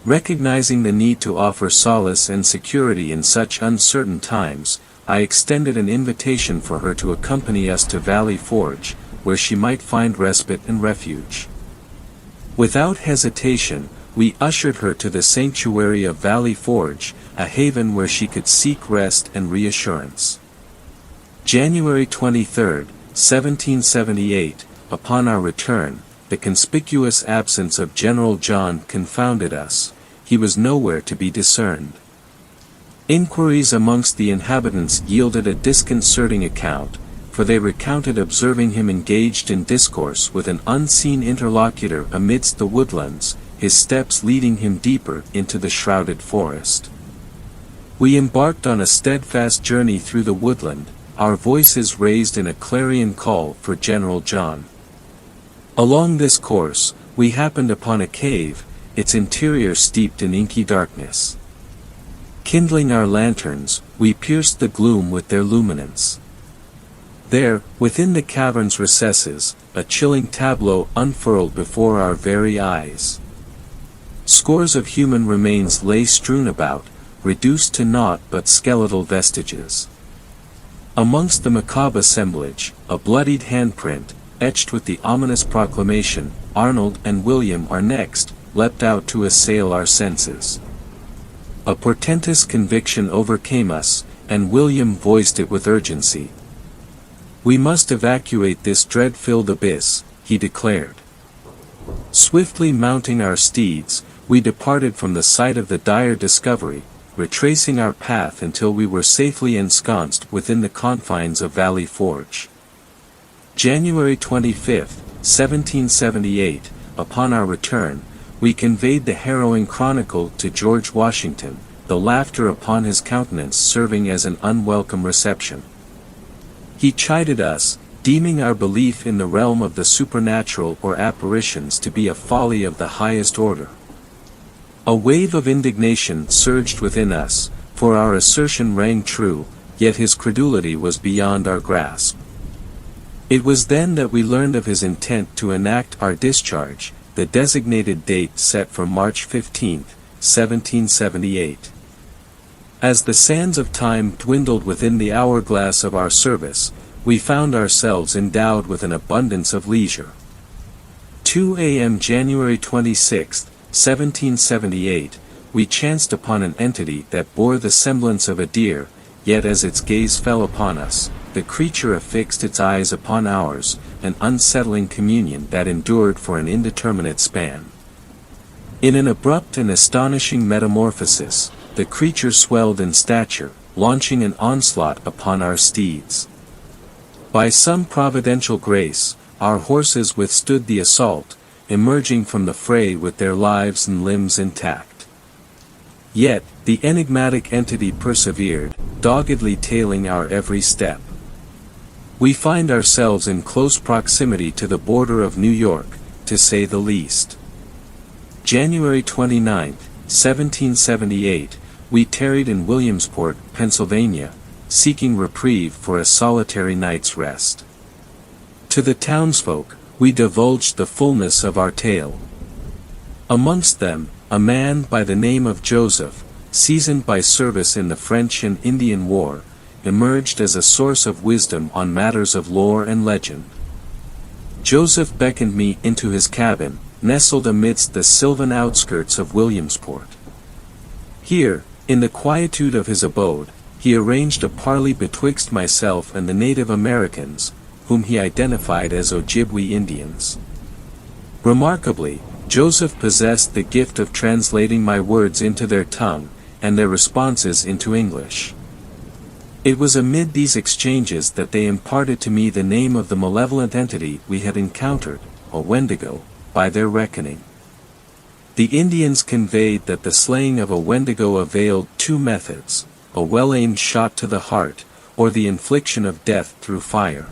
Recognizing the need to offer solace and security in such uncertain times, I extended an invitation for her to accompany us to Valley Forge, where she might find respite and refuge. Without hesitation, we ushered her to the sanctuary of Valley Forge, a haven where she could seek rest and reassurance. January 23, 1778, upon our return, the conspicuous absence of General John confounded us. He was nowhere to be discerned. Inquiries amongst the inhabitants yielded a disconcerting account, for they recounted observing him engaged in discourse with an unseen interlocutor amidst the woodlands, his steps leading him deeper into the shrouded forest. We embarked on a steadfast journey through the woodland, our voices raised in a clarion call for General John. Along this course, we happened upon a cave, its interior steeped in inky darkness. Kindling our lanterns, we pierced the gloom with their luminance. There, within the cavern's recesses, a chilling tableau unfurled before our very eyes. Scores of human remains lay strewn about, reduced to naught but skeletal vestiges. Amongst the macabre assemblage, a bloodied handprint, etched with the ominous proclamation, "Arnold and William are next," leapt out to assail our senses. A portentous conviction overcame us, and William voiced it with urgency. "We must evacuate this dread-filled abyss," he declared. Swiftly mounting our steeds, we departed from the site of the dire discovery, retracing our path until we were safely ensconced within the confines of Valley Forge. January 25, 1778, upon our return, we conveyed the harrowing chronicle to George Washington, the laughter upon his countenance serving as an unwelcome reception. He chided us, deeming our belief in the realm of the supernatural or apparitions to be a folly of the highest order. A wave of indignation surged within us, for our assertion rang true, yet his credulity was beyond our grasp. It was then that we learned of his intent to enact our discharge, the designated date set for March 15, 1778. As the sands of time dwindled within the hourglass of our service, we found ourselves endowed with an abundance of leisure. 2 a.m. January 26, 1778, we chanced upon an entity that bore the semblance of a deer, yet as its gaze fell upon us, the creature affixed its eyes upon ours, an unsettling communion that endured for an indeterminate span. In an abrupt and astonishing metamorphosis, the creature swelled in stature, launching an onslaught upon our steeds. By some providential grace, our horses withstood the assault, emerging from the fray with their lives and limbs intact. Yet, the enigmatic entity persevered, doggedly tailing our every step. We find ourselves in close proximity to the border of New York, to say the least. January 29, 1778, we tarried in Williamsport, Pennsylvania, seeking reprieve for a solitary night's rest. To the townsfolk, we divulged the fullness of our tale. Amongst them, a man by the name of Joseph, seasoned by service in the French and Indian War, emerged as a source of wisdom on matters of lore and legend. Joseph beckoned me into his cabin, nestled amidst the sylvan outskirts of Williamsport. Here, in the quietude of his abode, he arranged a parley betwixt myself and the Native Americans, whom he identified as Ojibwe Indians. Remarkably, Joseph possessed the gift of translating my words into their tongue, and their responses into English. It was amid these exchanges that they imparted to me the name of the malevolent entity we had encountered, a Wendigo, by their reckoning. The Indians conveyed that the slaying of a Wendigo availed two methods, a well-aimed shot to the heart, or the infliction of death through fire.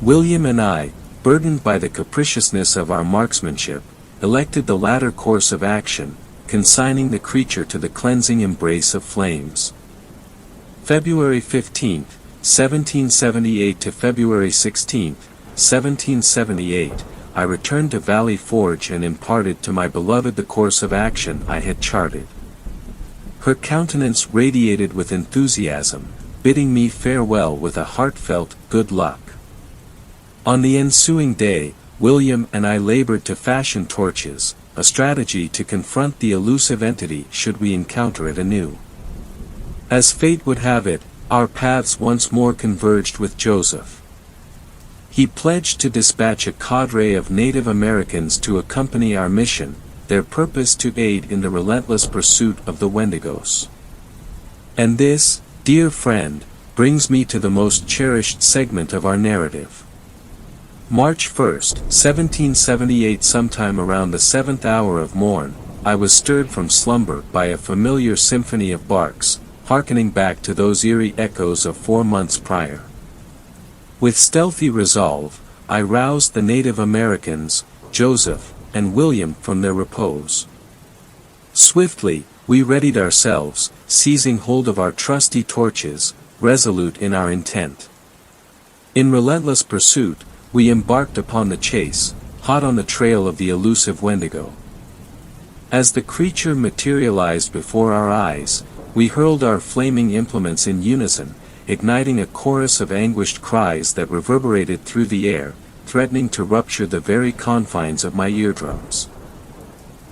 William and I, burdened by the capriciousness of our marksmanship, elected the latter course of action, consigning the creature to the cleansing embrace of flames. February 15, 1778 to February 16, 1778, I returned to Valley Forge and imparted to my beloved the course of action I had charted. Her countenance radiated with enthusiasm, bidding me farewell with a heartfelt good luck. On the ensuing day, William and I labored to fashion torches, a strategy to confront the elusive entity should we encounter it anew. As fate would have it, our paths once more converged with Joseph. He pledged to dispatch a cadre of Native Americans to accompany our mission, their purpose to aid in the relentless pursuit of the Wendigos. And this, dear friend, brings me to the most cherished segment of our narrative. March 1, 1778. Sometime around the 7th hour of morn, I was stirred from slumber by a familiar symphony of barks, hearkening back to those eerie echoes of 4 months prior. With stealthy resolve, I roused the Native Americans, Joseph, and William from their repose. Swiftly, we readied ourselves, seizing hold of our trusty torches, resolute in our intent. In relentless pursuit, we embarked upon the chase, hot on the trail of the elusive Wendigo. As the creature materialized before our eyes, we hurled our flaming implements in unison, igniting a chorus of anguished cries that reverberated through the air, threatening to rupture the very confines of my eardrums.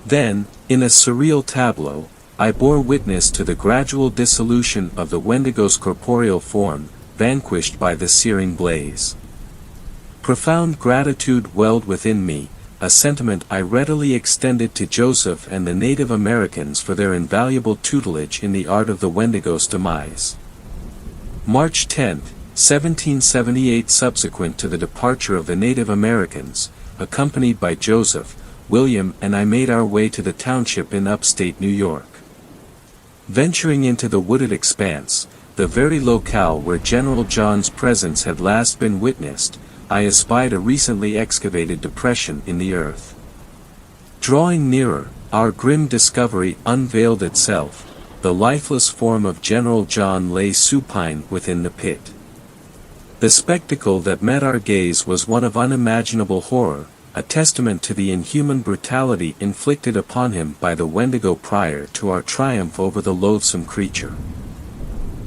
Then, in a surreal tableau, I bore witness to the gradual dissolution of the Wendigo's corporeal form, vanquished by the searing blaze. Profound gratitude welled within me, a sentiment I readily extended to Joseph and the Native Americans for their invaluable tutelage in the art of the Wendigo's demise. March 10, 1778. Subsequent to the departure of the Native Americans, accompanied by Joseph, William and I made our way to the township in upstate New York. Venturing into the wooded expanse, the very locale where General John's presence had last been witnessed, I espied a recently excavated depression in the earth. Drawing nearer, our grim discovery unveiled itself. The lifeless form of General John lay supine within the pit. The spectacle that met our gaze was one of unimaginable horror, a testament to the inhuman brutality inflicted upon him by the Wendigo prior to our triumph over the loathsome creature.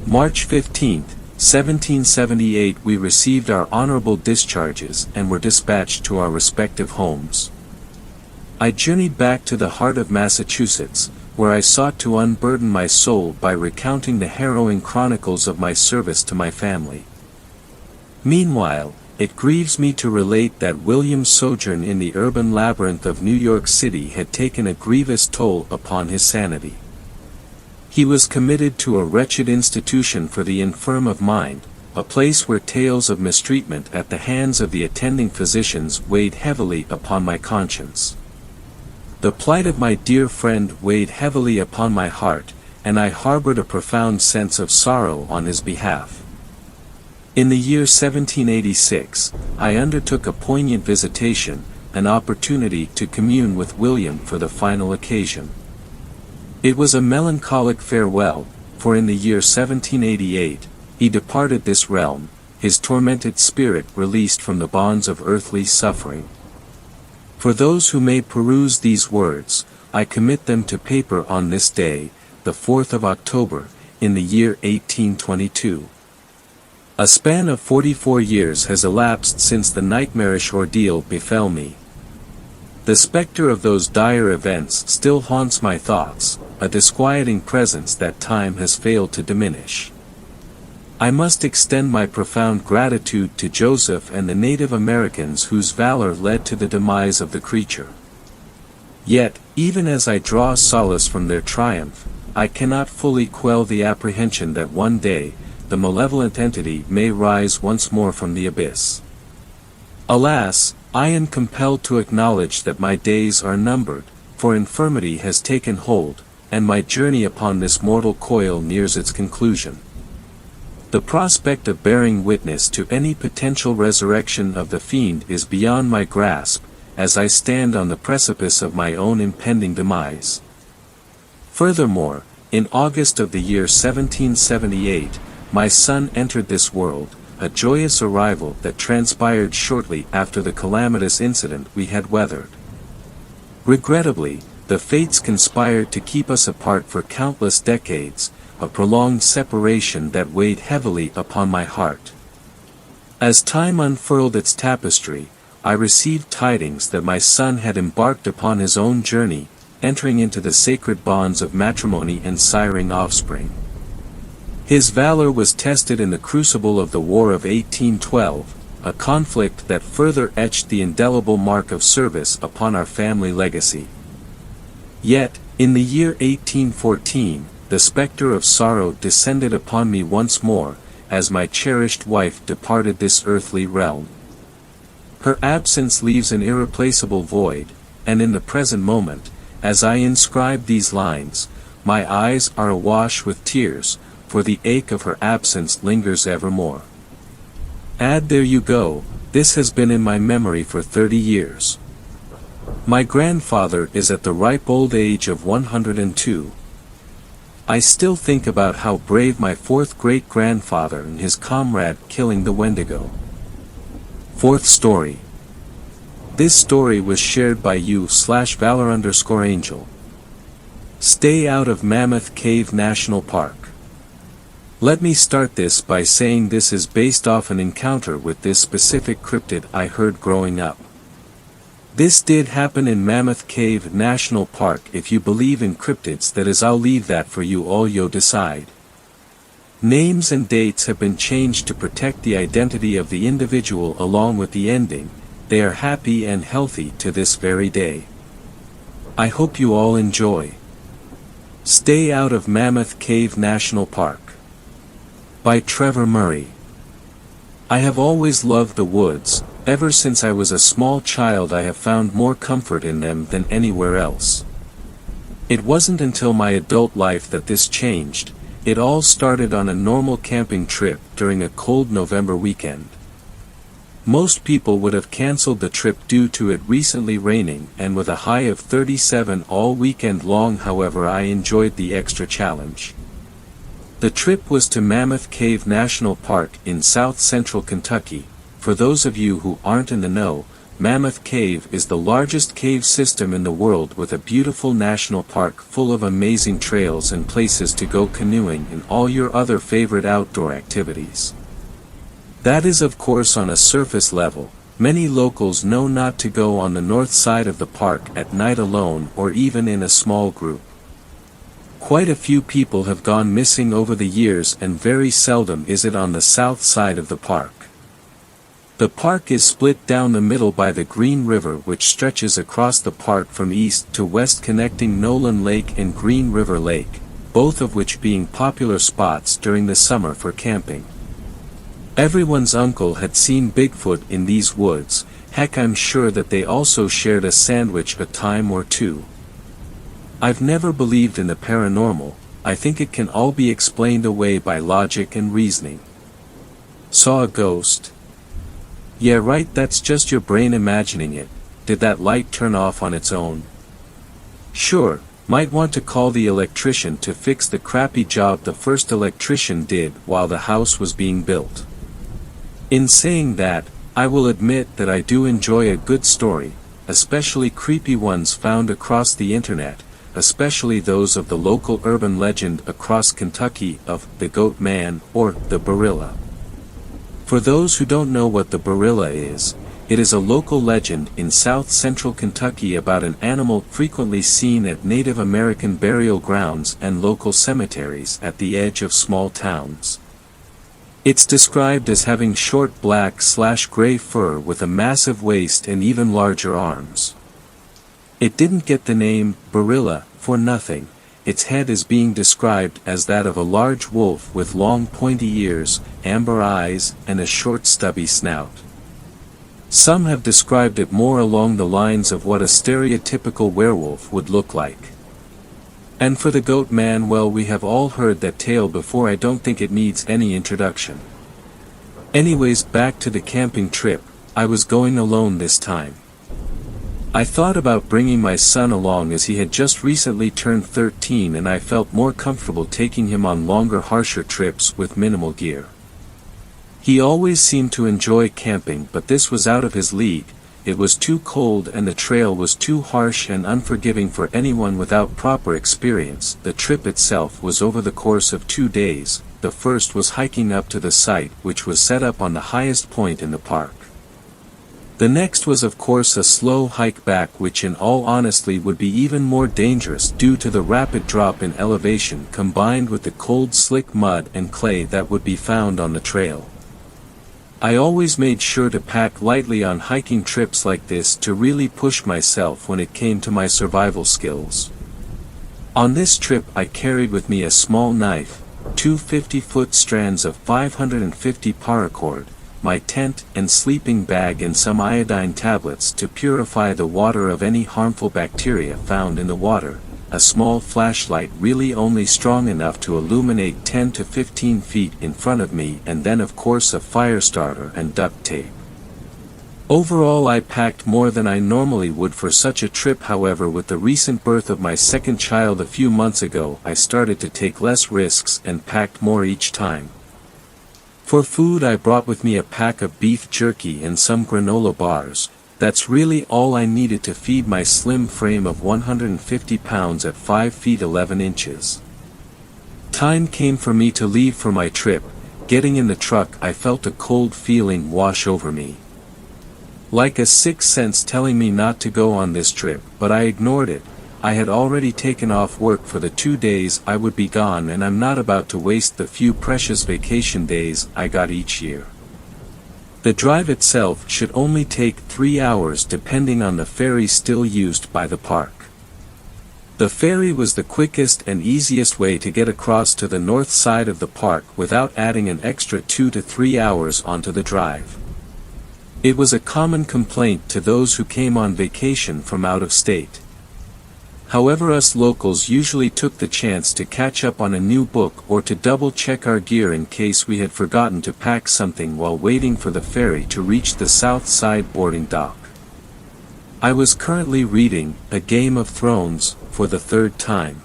March 15, 1778. We received our honorable discharges and were dispatched to our respective homes. I journeyed back to the heart of Massachusetts, where I sought to unburden my soul by recounting the harrowing chronicles of my service to my family. Meanwhile, it grieves me to relate that William's sojourn in the urban labyrinth of New York City had taken a grievous toll upon his sanity. He was committed to a wretched institution for the infirm of mind, a place where tales of mistreatment at the hands of the attending physicians weighed heavily upon my conscience. The plight of my dear friend weighed heavily upon my heart, and I harbored a profound sense of sorrow on his behalf. In the year 1786, I undertook a poignant visitation, an opportunity to commune with William for the final occasion. It was a melancholic farewell, for in the year 1788, he departed this realm, his tormented spirit released from the bonds of earthly suffering. For those who may peruse these words, I commit them to paper on this day, the 4th of October, in the year 1822. A span of 44 years has elapsed since the nightmarish ordeal befell me. The specter of those dire events still haunts my thoughts, a disquieting presence that time has failed to diminish. I must extend my profound gratitude to Joseph and the Native Americans whose valor led to the demise of the creature. Yet, even as I draw solace from their triumph, I cannot fully quell the apprehension that one day, the malevolent entity may rise once more from the abyss. Alas, I am compelled to acknowledge that my days are numbered, for infirmity has taken hold, and my journey upon this mortal coil nears its conclusion. The prospect of bearing witness to any potential resurrection of the fiend is beyond my grasp, as I stand on the precipice of my own impending demise. Furthermore, in August of the year 1778, my son entered this world, a joyous arrival that transpired shortly after the calamitous incident we had weathered. Regrettably, the fates conspired to keep us apart for countless decades, a prolonged separation that weighed heavily upon my heart. As time unfurled its tapestry, I received tidings that my son had embarked upon his own journey, entering into the sacred bonds of matrimony and siring offspring. His valor was tested in the crucible of the War of 1812, a conflict that further etched the indelible mark of service upon our family legacy. Yet, in the year 1814, the specter of sorrow descended upon me once more, as my cherished wife departed this earthly realm. Her absence leaves an irreplaceable void, and in the present moment, as I inscribe these lines, my eyes are awash with tears, for the ache of her absence lingers evermore. Add there you go, this has been in my memory for 30 years. My grandfather is at the ripe old age of 102. I still think about how brave my fourth great-grandfather and his comrade killing the Wendigo. Fourth story. This story was shared by you/Valor_Angel. Stay out of Mammoth Cave National Park. Let me start this by saying this is based off an encounter with this specific cryptid I heard growing up. This did happen in Mammoth Cave National Park. If you believe in cryptids, that is, I'll leave that for you all yo decide. Names and dates have been changed to protect the identity of the individual along with the ending. They are happy and healthy to this very day. I hope you all enjoy. Stay out of Mammoth Cave National Park. By Trevor Murray. I have always loved the woods. Ever since I was a small child I have found more comfort in them than anywhere else. It wasn't until my adult life that this changed. It all started on a normal camping trip during a cold November weekend. Most people would have canceled the trip due to it recently raining, and with a high of 37 all weekend long. However, I enjoyed the extra challenge. The trip was to Mammoth Cave National Park in south-central Kentucky. For those of you who aren't in the know, Mammoth Cave is the largest cave system in the world, with a beautiful national park full of amazing trails and places to go canoeing and all your other favorite outdoor activities. That is, of course, on a surface level. Many locals know not to go on the north side of the park at night alone or even in a small group. Quite a few people have gone missing over the years, and very seldom is it on the south side of the park. The park is split down the middle by the Green River, which stretches across the park from east to west, connecting Nolan Lake and Green River Lake, both of which being popular spots during the summer for camping. Everyone's uncle had seen Bigfoot in these woods. Heck, I'm sure that they also shared a sandwich a time or two. I've never believed in the paranormal. I think it can all be explained away by logic and reasoning. Saw a ghost? Yeah, right, that's just your brain imagining it. Did that light turn off on its own? Sure, might want to call the electrician to fix the crappy job the first electrician did while the house was being built. In saying that, I will admit that I do enjoy a good story, especially creepy ones found across the internet, especially those of the local urban legend across Kentucky of the Goat Man or the Barilla. For those who don't know what the Barilla is, it is a local legend in south-central Kentucky about an animal frequently seen at Native American burial grounds and local cemeteries at the edge of small towns. It's described as having short black/gray fur with a massive waist and even larger arms. It didn't get the name Barilla for nothing. Its head is being described as that of a large wolf with long pointy ears, amber eyes, and a short stubby snout. Some have described it more along the lines of what a stereotypical werewolf would look like. And for the Goat Man, well, we have all heard that tale before. I don't think it needs any introduction. Anyways, back to the camping trip. I was going alone this time. I thought about bringing my son along as he had just recently turned 13 and I felt more comfortable taking him on longer, harsher trips with minimal gear. He always seemed to enjoy camping, but this was out of his league. It was too cold and the trail was too harsh and unforgiving for anyone without proper experience. The trip itself was over the course of 2 days. The first was hiking up to the site, which was set up on the highest point in the park. The next was of course a slow hike back, which in all honesty would be even more dangerous due to the rapid drop in elevation combined with the cold slick mud and clay that would be found on the trail. I always made sure to pack lightly on hiking trips like this to really push myself when it came to my survival skills. On this trip I carried with me a small knife, 2 50-foot strands of 550 paracord, my tent and sleeping bag, and some iodine tablets to purify the water of any harmful bacteria found in the water, a small flashlight really only strong enough to illuminate 10 to 15 feet in front of me, and then of course a fire starter and duct tape. Overall I packed more than I normally would for such a trip. However, with the recent birth of my second child a few months ago, I started to take less risks and packed more each time. For food I brought with me a pack of beef jerky and some granola bars. That's really all I needed to feed my slim frame of 150 pounds at 5 feet 11 inches. Time came for me to leave for my trip. Getting in the truck, I felt a cold feeling wash over me. Like a sixth sense telling me not to go on this trip, but I ignored it. I had already taken off work for the 2 days I would be gone, and I'm not about to waste the few precious vacation days I got each year. The drive itself should only take 3 hours depending on the ferry still used by the park. The ferry was the quickest and easiest way to get across to the north side of the park without adding an extra 2 to 3 hours onto the drive. It was a common complaint to those who came on vacation from out of state. However, us locals usually took the chance to catch up on a new book or to double-check our gear in case we had forgotten to pack something while waiting for the ferry to reach the south side boarding dock. I was currently reading A Game of Thrones for the 3rd time.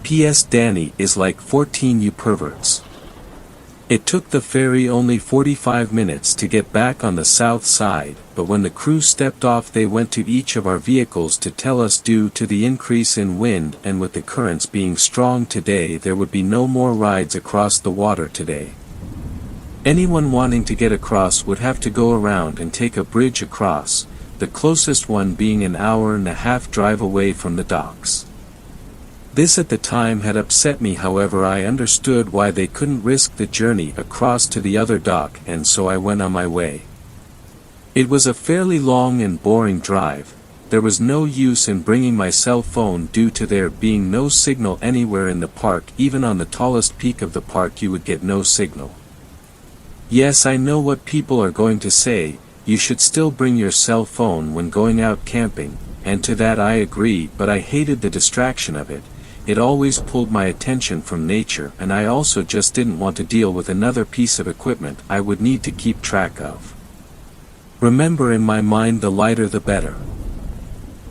P.S. Danny is like 14, you perverts. It took the ferry only 45 minutes to get back on the south side, but when the crew stepped off they went to each of our vehicles to tell us due to the increase in wind and with the currents being strong today there would be no more rides across the water today. Anyone wanting to get across would have to go around and take a bridge across, the closest one being an hour-and-a-half drive away from the docks. This at the time had upset me. However, I understood why they couldn't risk the journey across to the other dock, and so I went on my way. It was a fairly long and boring drive. There was no use in bringing my cell phone due to there being no signal anywhere in the park. Even on the tallest peak of the park you would get no signal. Yes, I know what people are going to say, you should still bring your cell phone when going out camping, and to that I agree, but I hated the distraction of it. It always pulled my attention from nature, and I also just didn't want to deal with another piece of equipment I would need to keep track of. Remember, in my mind, the lighter the better.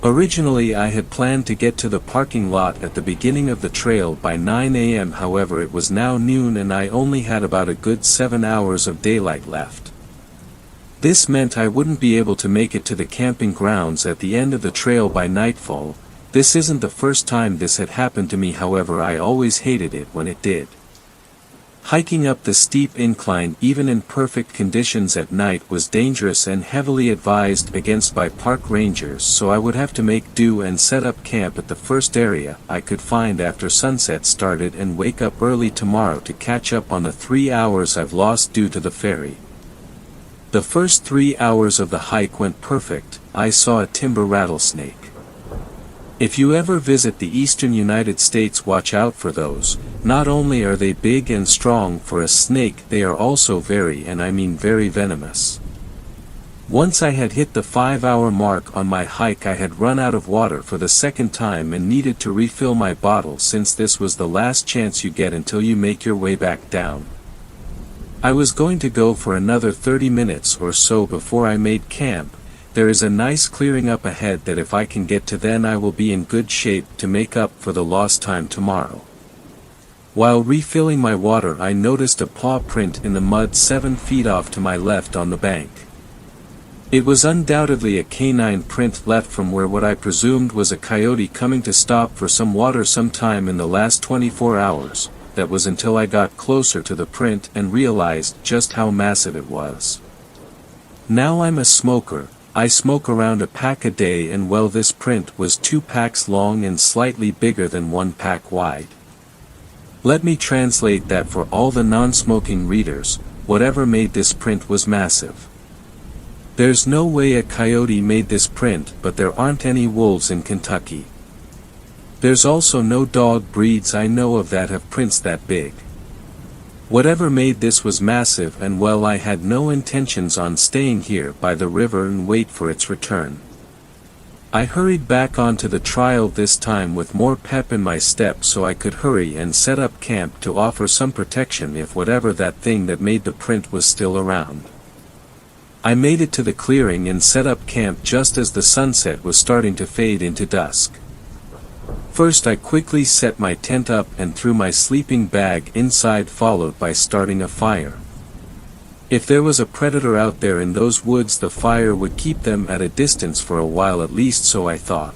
Originally I had planned to get to the parking lot at the beginning of the trail by 9 a.m. However, it was now noon and I only had about a good 7 hours of daylight left. This meant I wouldn't be able to make it to the camping grounds at the end of the trail by nightfall. This isn't the first time this had happened to me, however I always hated it when it did. Hiking up the steep incline even in perfect conditions at night was dangerous and heavily advised against by park rangers, so I would have to make do and set up camp at the first area I could find after sunset started and wake up early tomorrow to catch up on the 3 hours I've lost due to the ferry. The first 3 hours of the hike went perfect. I saw a timber rattlesnake. If you ever visit the eastern United States, watch out for those. Not only are they big and strong for a snake, they are also very, and I mean very, venomous. Once I had hit the 5-hour mark on my hike, I had run out of water for the second time and needed to refill my bottle, since this was the last chance you get until you make your way back down. I was going to go for another 30 minutes or so before I made camp. There is a nice clearing up ahead that if I can get to, then I will be in good shape to make up for the lost time tomorrow. While refilling my water, I noticed a paw print in the mud 7 feet off to my left on the bank. It was undoubtedly a canine print left from where what I presumed was a coyote coming to stop for some water sometime in the last 24 hours. That was until I got closer to the print and realized just how massive it was. Now I'm a smoker. I smoke around a pack a day, and well, this print was 2 packs long and slightly bigger than 1 pack wide. Let me translate that for all the non-smoking readers. Whatever made this print was massive. There's no way a coyote made this print, but there aren't any wolves in Kentucky. There's also no dog breeds I know of that have prints that big. Whatever made this was massive, and well, I had no intentions on staying here by the river and wait for its return. I hurried back onto the trail, this time with more pep in my step, so I could hurry and set up camp to offer some protection if whatever that thing that made the print was still around. I made it to the clearing and set up camp just as the sunset was starting to fade into dusk. First I quickly set my tent up and threw my sleeping bag inside, followed by starting a fire. If there was a predator out there in those woods, the fire would keep them at a distance for a while at least, so I thought.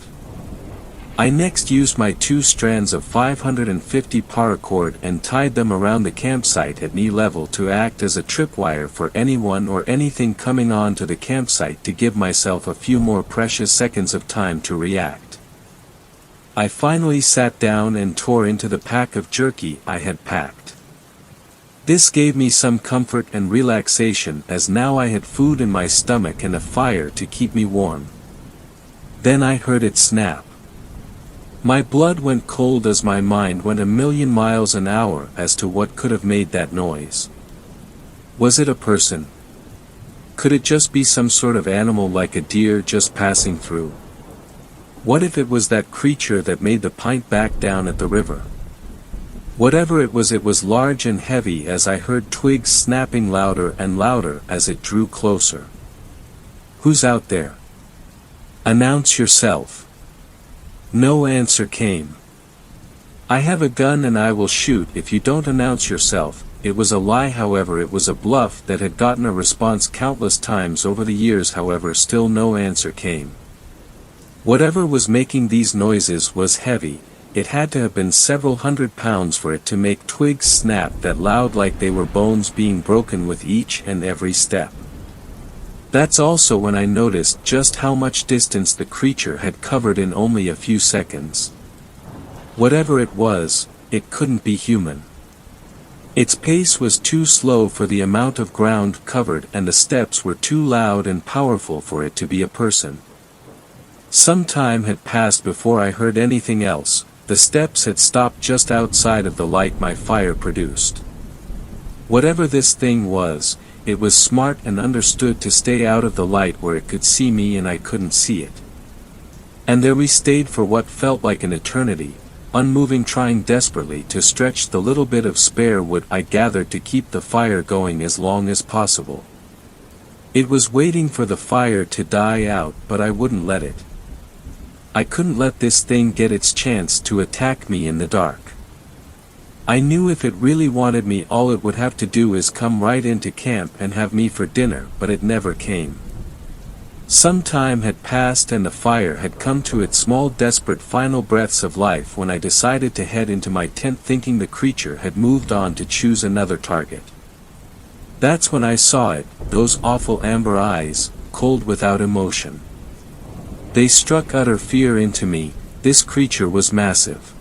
I next used my 2 strands of 550 paracord and tied them around the campsite at knee level to act as a tripwire for anyone or anything coming on to the campsite, to give myself a few more precious seconds of time to react. I finally sat down and tore into the pack of jerky I had packed. This gave me some comfort and relaxation, as now I had food in my stomach and a fire to keep me warm. Then I heard it snap. My blood went cold as my mind went a million miles an hour as to what could have made that noise. Was it a person? Could it just be some sort of animal like a deer just passing through? What if it was that creature that made the pint back down at the river? Whatever it was large and heavy, as I heard twigs snapping louder and louder as it drew closer. Who's out there? Announce yourself. No answer came. I have a gun and I will shoot if you don't announce yourself. It was a lie, however it was a bluff that had gotten a response countless times over the years, however still no answer came. Whatever was making these noises was heavy. It had to have been several 100 pounds for it to make twigs snap that loud, like they were bones being broken with each and every step. That's also when I noticed just how much distance the creature had covered in only a few seconds. Whatever it was, it couldn't be human. Its pace was too slow for the amount of ground covered, and the steps were too loud and powerful for it to be a person. Some time had passed before I heard anything else. The steps had stopped just outside of the light my fire produced. Whatever this thing was, it was smart and understood to stay out of the light where it could see me and I couldn't see it. And there we stayed for what felt like an eternity, unmoving, trying desperately to stretch the little bit of spare wood I gathered to keep the fire going as long as possible. It was waiting for the fire to die out, but I wouldn't let it. I couldn't let this thing get its chance to attack me in the dark. I knew if it really wanted me, all it would have to do is come right into camp and have me for dinner, but it never came. Some time had passed and the fire had come to its small, desperate final breaths of life when I decided to head into my tent, thinking the creature had moved on to choose another target. That's when I saw it, those awful amber eyes, cold without emotion. They struck utter fear into me. This creature was massive.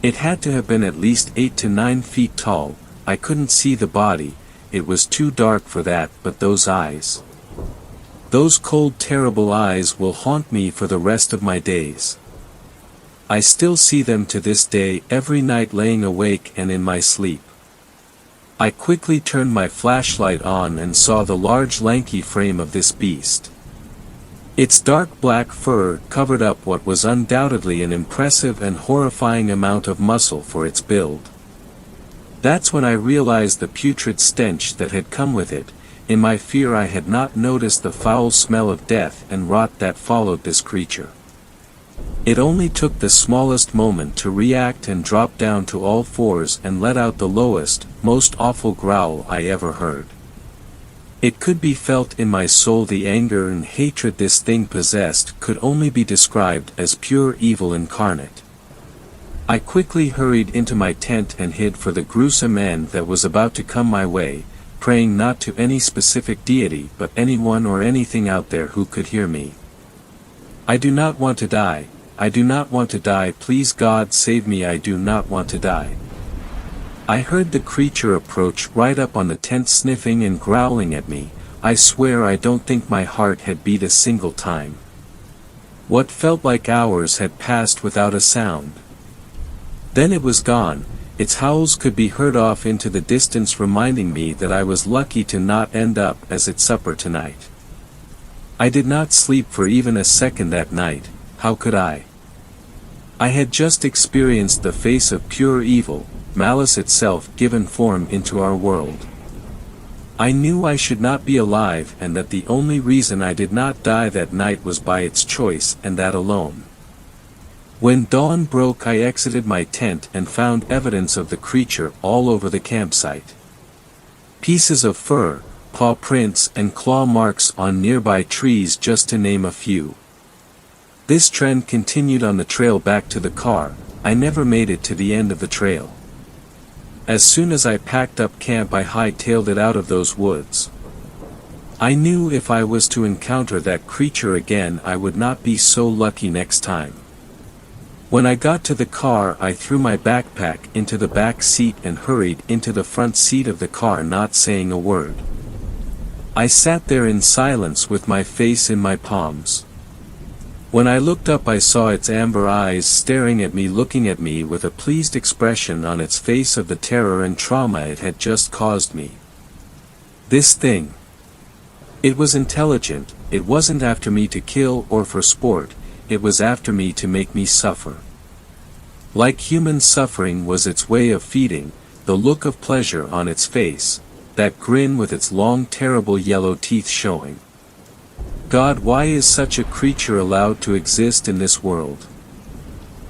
It had to have been at least 8 to 9 feet tall. I couldn't see the body, it was too dark for that, but those eyes. Those cold, terrible eyes will haunt me for the rest of my days. I still see them to this day, every night laying awake and in my sleep. I quickly turned my flashlight on and saw the large, lanky frame of this beast. Its dark black fur covered up what was undoubtedly an impressive and horrifying amount of muscle for its build. That's when I realized the putrid stench that had come with it. In my fear I had not noticed the foul smell of death and rot that followed this creature. It only took the smallest moment to react and drop down to all fours and let out the lowest, most awful growl I ever heard. It could be felt in my soul. The anger and hatred this thing possessed could only be described as pure evil incarnate. I quickly hurried into my tent and hid for the gruesome end that was about to come my way, praying not to any specific deity but anyone or anything out there who could hear me. I do not want to die. I do not want to die. Please God save me. I do not want to die. I heard the creature approach right up on the tent, sniffing and growling at me. I swear I don't think my heart had beat a single time. What felt like hours had passed without a sound. Then it was gone. Its howls could be heard off into the distance, reminding me that I was lucky to not end up as its supper tonight. I did not sleep for even a second that night. How could I? I had just experienced the face of pure evil, malice itself given form into our world. I knew I should not be alive, and that the only reason I did not die that night was by its choice, and that alone. When dawn broke I exited my tent and found evidence of the creature all over the campsite. Pieces of fur, paw prints and claw marks on nearby trees, just to name a few. This trend continued on the trail back to the car. I never made it to the end of the trail. As soon as I packed up camp I hightailed it out of those woods. I knew if I was to encounter that creature again I would not be so lucky next time. When I got to the car I threw my backpack into the back seat and hurried into the front seat of the car, not saying a word. I sat there in silence with my face in my palms. When I looked up I saw its amber eyes staring at me, looking at me with a pleased expression on its face of the terror and trauma it had just caused me. This thing. It was intelligent. It wasn't after me to kill or for sport, it was after me to make me suffer. Like human suffering was its way of feeding, the look of pleasure on its face, that grin with its long terrible yellow teeth showing. God, why is such a creature allowed to exist in this world?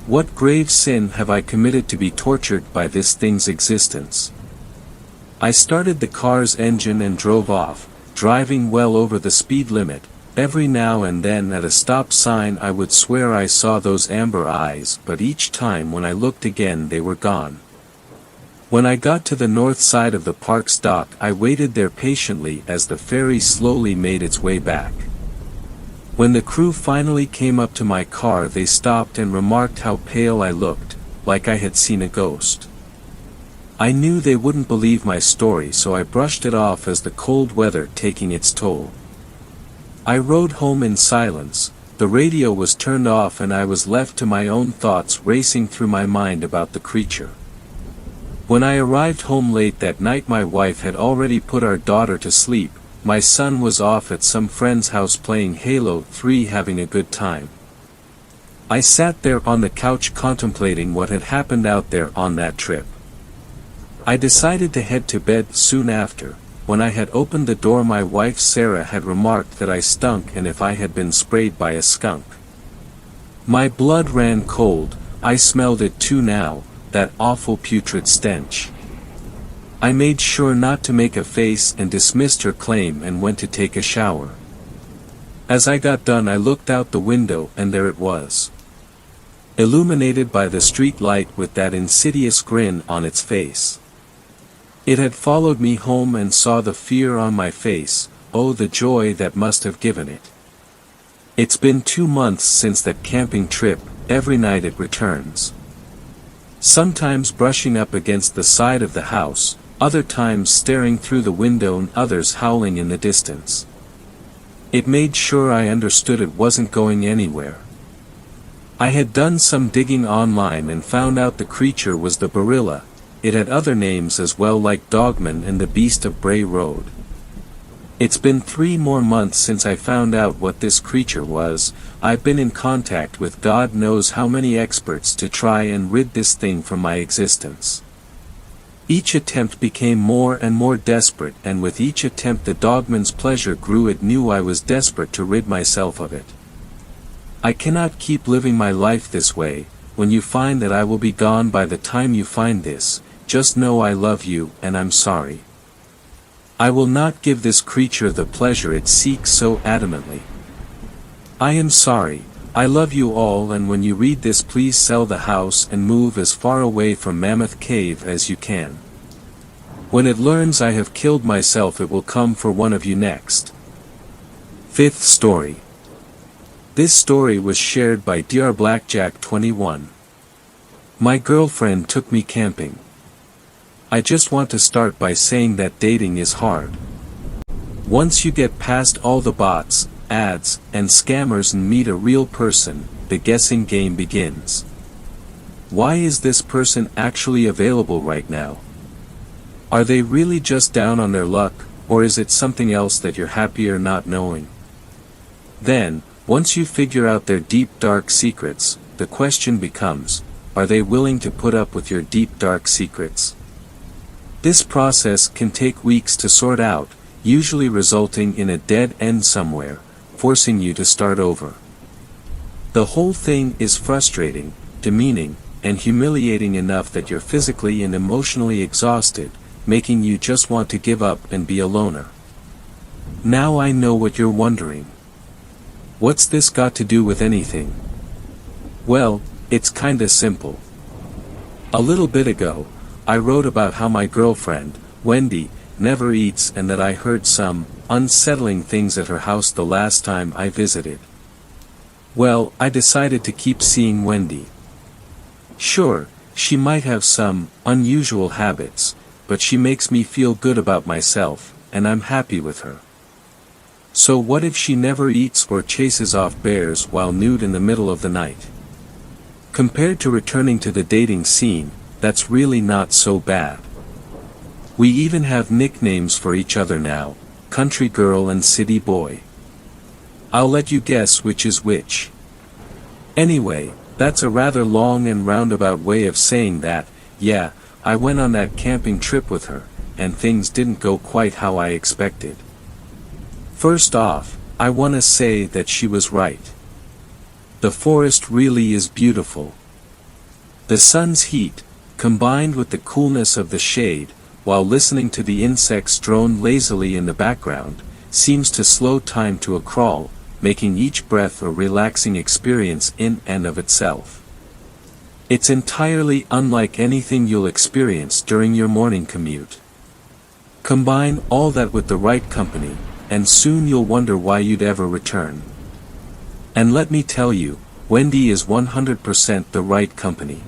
What grave sin have I committed to be tortured by this thing's existence? I started the car's engine and drove off, driving well over the speed limit. Every now and then at a stop sign I would swear I saw those amber eyes, but each time when I looked again they were gone. When I got to the north side of the park's dock I waited there patiently as the ferry slowly made its way back. When the crew finally came up to my car they stopped and remarked how pale I looked, like I had seen a ghost. I knew they wouldn't believe my story, so I brushed it off as the cold weather taking its toll. I rode home in silence. The radio was turned off and I was left to my own thoughts racing through my mind about the creature. When I arrived home late that night, my wife had already put our daughter to sleep. My son was off at some friend's house playing Halo 3, having a good time. I sat there on the couch contemplating what had happened out there on that trip. I decided to head to bed soon after. When I had opened the door, my wife Sarah had remarked that I stunk and if I had been sprayed by a skunk. My blood ran cold. I smelled it too now, that awful putrid stench. I made sure not to make a face and dismissed her claim and went to take a shower. As I got done, I looked out the window and there it was, illuminated by the street light with that insidious grin on its face. It had followed me home and saw the fear on my face. Oh, the joy that must have given it. It's been 2 months since that camping trip. Every night it returns. Sometimes brushing up against the side of the house, other times staring through the window and others howling in the distance. It made sure I understood it wasn't going anywhere. I had done some digging online and found out the creature was the Barilla. It had other names as well, like Dogman and the Beast of Bray Road. It's been 3 more months since I found out what this creature was. I've been in contact with God knows how many experts to try and rid this thing from my existence. Each attempt became more and more desperate, and with each attempt the Dogman's pleasure grew. It knew I was desperate to rid myself of it. I cannot keep living my life this way. When you find that I will be gone by the time you find this, just know I love you and I'm sorry. I will not give this creature the pleasure it seeks so adamantly. I am sorry. I love you all, and when you read this, please sell the house and move as far away from Mammoth Cave as you can. When it learns I have killed myself, it will come for one of you next. 5th story. This story was shared by Dr. Blackjack 21. My girlfriend took me camping. I just want to start by saying that dating is hard. Once you get past all the bots, ads, and scammers and meet a real person, the guessing game begins. Why is this person actually available right now? Are they really just down on their luck, or is it something else that you're happier not knowing? Then, once you figure out their deep dark secrets, the question becomes, are they willing to put up with your deep dark secrets? This process can take weeks to sort out, usually resulting in a dead end somewhere, forcing you to start over. The whole thing is frustrating, demeaning, and humiliating enough that you're physically and emotionally exhausted, making you just want to give up and be a loner. Now I know what you're wondering. What's this got to do with anything? Well, it's kinda simple. A little bit ago, I wrote about how my girlfriend, Wendy, never eats and that I heard some unsettling things at her house the last time I visited. Well, I decided to keep seeing Wendy. Sure, she might have some unusual habits, but she makes me feel good about myself, and I'm happy with her. So what if she never eats or chases off bears while nude in the middle of the night? Compared to returning to the dating scene, that's really not so bad. We even have nicknames for each other now, Country Girl and City Boy. I'll let you guess which is which. Anyway, that's a rather long and roundabout way of saying that, yeah, I went on that camping trip with her, and things didn't go quite how I expected. First off, I wanna say that she was right. The forest really is beautiful. The sun's heat, combined with the coolness of the shade, while listening to the insects drone lazily in the background, seems to slow time to a crawl, making each breath a relaxing experience in and of itself. It's entirely unlike anything you'll experience during your morning commute. Combine all that with the right company, and soon you'll wonder why you'd ever return. And let me tell you, Wendy is 100% the right company.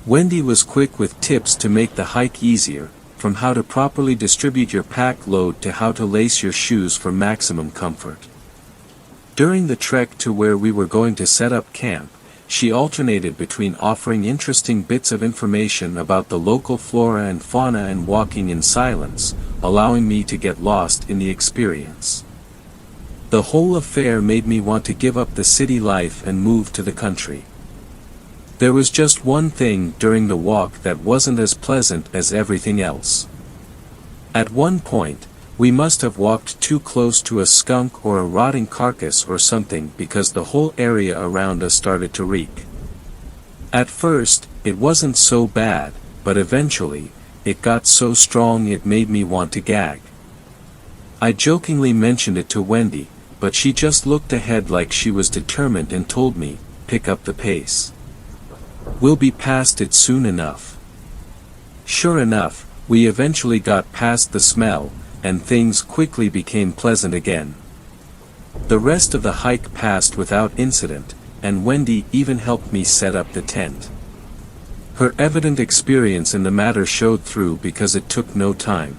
Wendy was quick with tips to make the hike easier, from how to properly distribute your pack load to how to lace your shoes for maximum comfort. During the trek to where we were going to set up camp, she alternated between offering interesting bits of information about the local flora and fauna and walking in silence, allowing me to get lost in the experience. The whole affair made me want to give up the city life and move to the country. There was just one thing during the walk that wasn't as pleasant as everything else. At one point, we must have walked too close to a skunk or a rotting carcass or something because the whole area around us started to reek. At first, it wasn't so bad, but eventually, it got so strong it made me want to gag. I jokingly mentioned it to Wendy, but she just looked ahead like she was determined and told me, "Pick up the pace. We'll be past it soon enough." Sure enough, we eventually got past the smell, and things quickly became pleasant again. The rest of the hike passed without incident, and Wendy even helped me set up the tent. Her evident experience in the matter showed through because it took no time.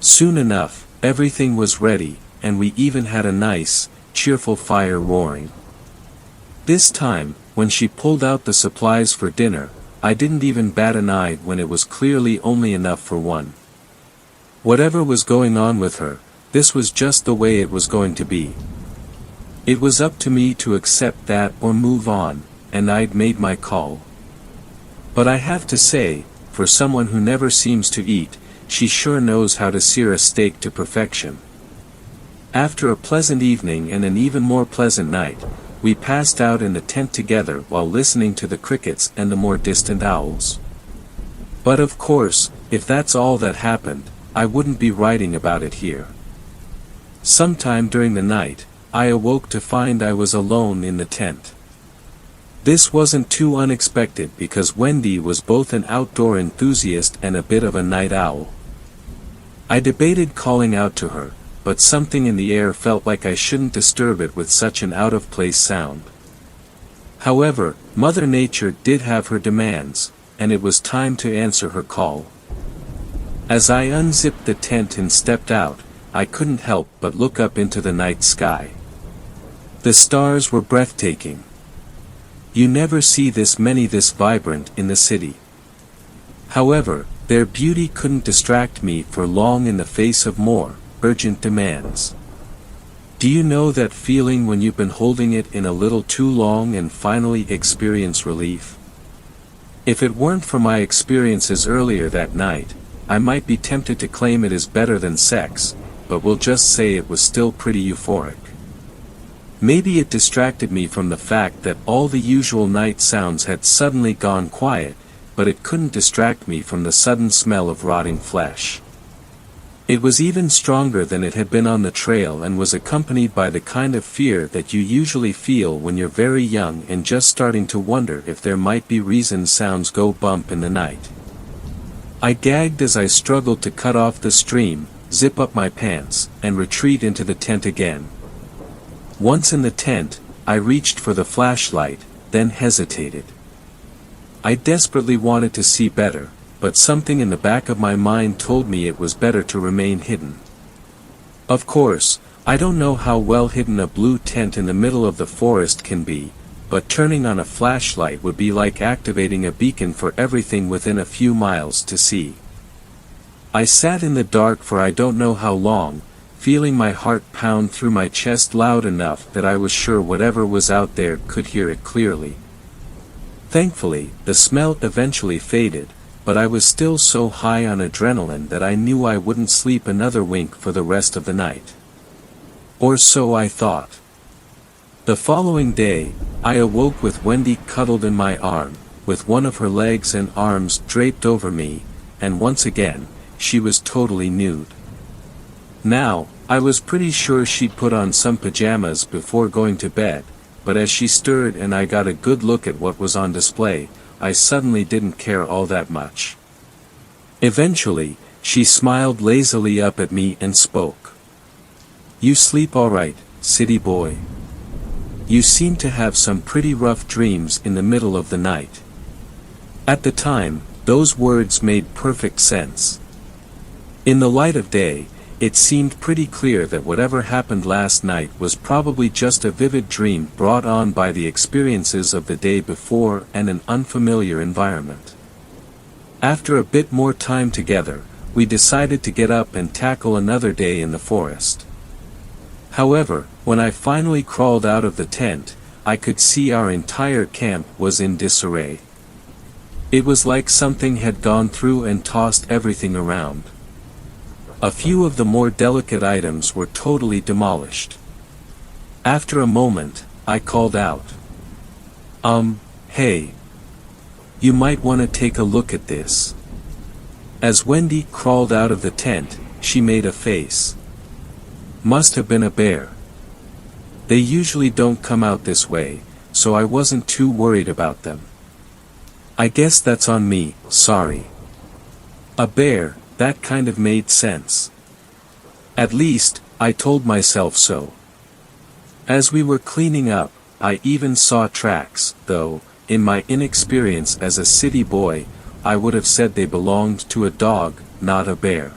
Soon enough, everything was ready, and we even had a nice, cheerful fire roaring. This time, when she pulled out the supplies for dinner, I didn't even bat an eye when it was clearly only enough for one. Whatever was going on with her, this was just the way it was going to be. It was up to me to accept that or move on, and I'd made my call. But I have to say, for someone who never seems to eat, she sure knows how to sear a steak to perfection. After a pleasant evening and an even more pleasant night, we passed out in the tent together while listening to the crickets and the more distant owls. But of course, if that's all that happened, I wouldn't be writing about it here. Sometime during the night, I awoke to find I was alone in the tent. This wasn't too unexpected because Wendy was both an outdoor enthusiast and a bit of a night owl. I debated calling out to her, but something in the air felt like I shouldn't disturb it with such an out-of-place sound. However, Mother Nature did have her demands, and it was time to answer her call. As I unzipped the tent and stepped out, I couldn't help but look up into the night sky. The stars were breathtaking. You never see this many this vibrant in the city. However, their beauty couldn't distract me for long in the face of more urgent demands. Do you know that feeling when you've been holding it in a little too long and finally experience relief? If it weren't for my experiences earlier that night, I might be tempted to claim it is better than sex, but we'll just say it was still pretty euphoric. Maybe it distracted me from the fact that all the usual night sounds had suddenly gone quiet, but it couldn't distract me from the sudden smell of rotting flesh. It was even stronger than it had been on the trail and was accompanied by the kind of fear that you usually feel when you're very young and just starting to wonder if there might be reasons sounds go bump in the night. I gagged as I struggled to cut off the stream, zip up my pants, and retreat into the tent again. Once in the tent, I reached for the flashlight, then hesitated. I desperately wanted to see better, but something in the back of my mind told me it was better to remain hidden. Of course, I don't know how well hidden a blue tent in the middle of the forest can be, but turning on a flashlight would be like activating a beacon for everything within a few miles to see. I sat in the dark for I don't know how long, feeling my heart pound through my chest loud enough that I was sure whatever was out there could hear it clearly. Thankfully, the smell eventually faded, but I was still so high on adrenaline that I knew I wouldn't sleep another wink for the rest of the night. Or so I thought. The following day, I awoke with Wendy cuddled in my arm, with one of her legs and arms draped over me, and once again, she was totally nude. Now, I was pretty sure she'd put on some pajamas before going to bed, but as she stirred and I got a good look at what was on display, I suddenly didn't care all that much. Eventually, she smiled lazily up at me and spoke. "You sleep all right, city boy? You seem to have some pretty rough dreams in the middle of the night." At the time, those words made perfect sense. In the light of day, it seemed pretty clear that whatever happened last night was probably just a vivid dream brought on by the experiences of the day before and an unfamiliar environment. After a bit more time together, we decided to get up and tackle another day in the forest. However, when I finally crawled out of the tent, I could see our entire camp was in disarray. It was like something had gone through and tossed everything around. A few of the more delicate items were totally demolished. After a moment, I called out. Hey. You might want to take a look at this. As Wendy crawled out of the tent, she made a face. Must have been a bear. They usually don't come out this way, so I wasn't too worried about them. I guess that's on me, sorry. A bear, that kind of made sense. At least, I told myself so. As we were cleaning up, I even saw tracks, though, in my inexperience as a city boy, I would have said they belonged to a dog, not a bear.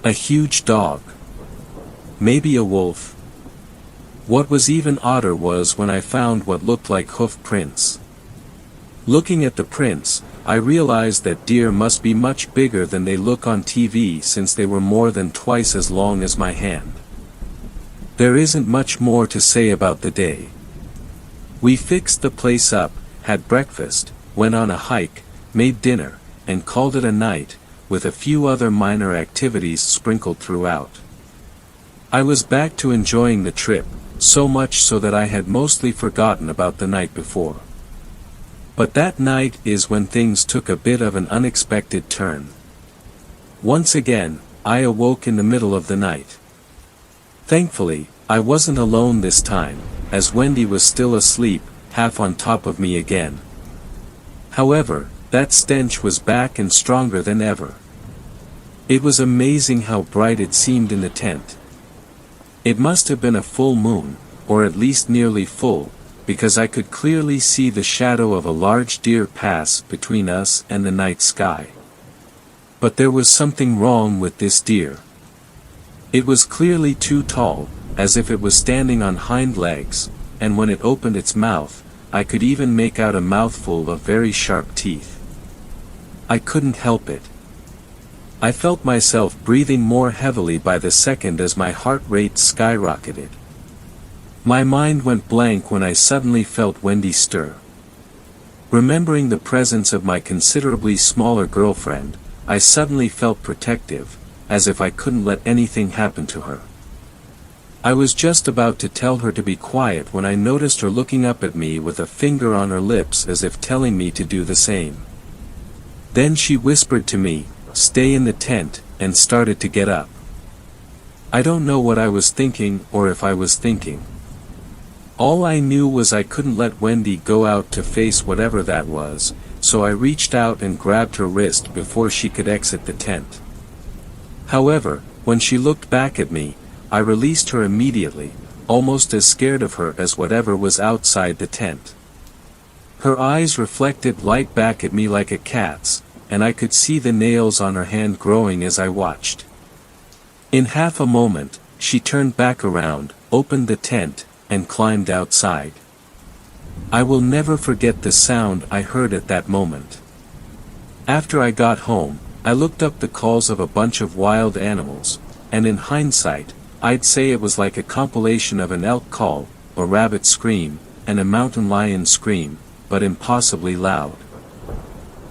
A huge dog. Maybe a wolf. What was even odder was when I found what looked like hoof prints. Looking at the prints, I realized that deer must be much bigger than they look on TV since they were more than twice as long as my hand. There isn't much more to say about the day. We fixed the place up, had breakfast, went on a hike, made dinner, and called it a night, with a few other minor activities sprinkled throughout. I was back to enjoying the trip, so much so that I had mostly forgotten about the night before. But that night is when things took a bit of an unexpected turn. Once again, I awoke in the middle of the night. Thankfully, I wasn't alone this time, as Wendy was still asleep, half on top of me again. However, that stench was back and stronger than ever. It was amazing how bright it seemed in the tent. It must have been a full moon, or at least nearly full, because I could clearly see the shadow of a large deer pass between us and the night sky. But there was something wrong with this deer. It was clearly too tall, as if it was standing on hind legs, and when it opened its mouth, I could even make out a mouthful of very sharp teeth. I couldn't help it. I felt myself breathing more heavily by the second as my heart rate skyrocketed. My mind went blank when I suddenly felt Wendy stir. Remembering the presence of my considerably smaller girlfriend, I suddenly felt protective, as if I couldn't let anything happen to her. I was just about to tell her to be quiet when I noticed her looking up at me with a finger on her lips as if telling me to do the same. Then she whispered to me, "Stay in the tent," and started to get up. I don't know what I was thinking or if I was thinking. All I knew was I couldn't let Wendy go out to face whatever that was, so I reached out and grabbed her wrist before she could exit the tent. However, when she looked back at me, I released her immediately, almost as scared of her as whatever was outside the tent. Her eyes reflected light back at me like a cat's, and I could see the nails on her hand growing as I watched. In half a moment, she turned back around, opened the tent, and climbed outside. I will never forget the sound I heard at that moment. After I got home, I looked up the calls of a bunch of wild animals, and in hindsight, I'd say it was like a compilation of an elk call, a rabbit scream, and a mountain lion scream, but impossibly loud.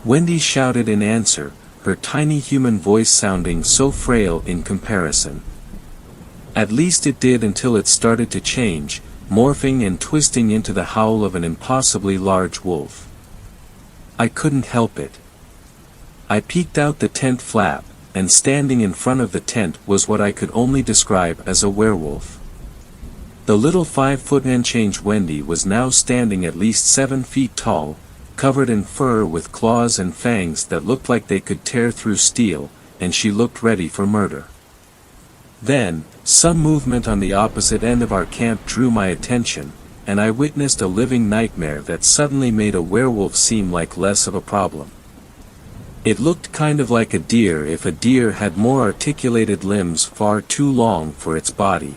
Wendy shouted in answer, her tiny human voice sounding so frail in comparison. At least it did until it started to change, morphing and twisting into the howl of an impossibly large wolf. I couldn't help it. I peeked out the tent flap, and standing in front of the tent was what I could only describe as a werewolf. The little 5 foot and change Wendy was now standing at least 7 feet tall, covered in fur with claws and fangs that looked like they could tear through steel, and she looked ready for murder. Then, some movement on the opposite end of our camp drew my attention, and I witnessed a living nightmare that suddenly made a werewolf seem like less of a problem. It looked kind of like a deer if a deer had more articulated limbs far too long for its body.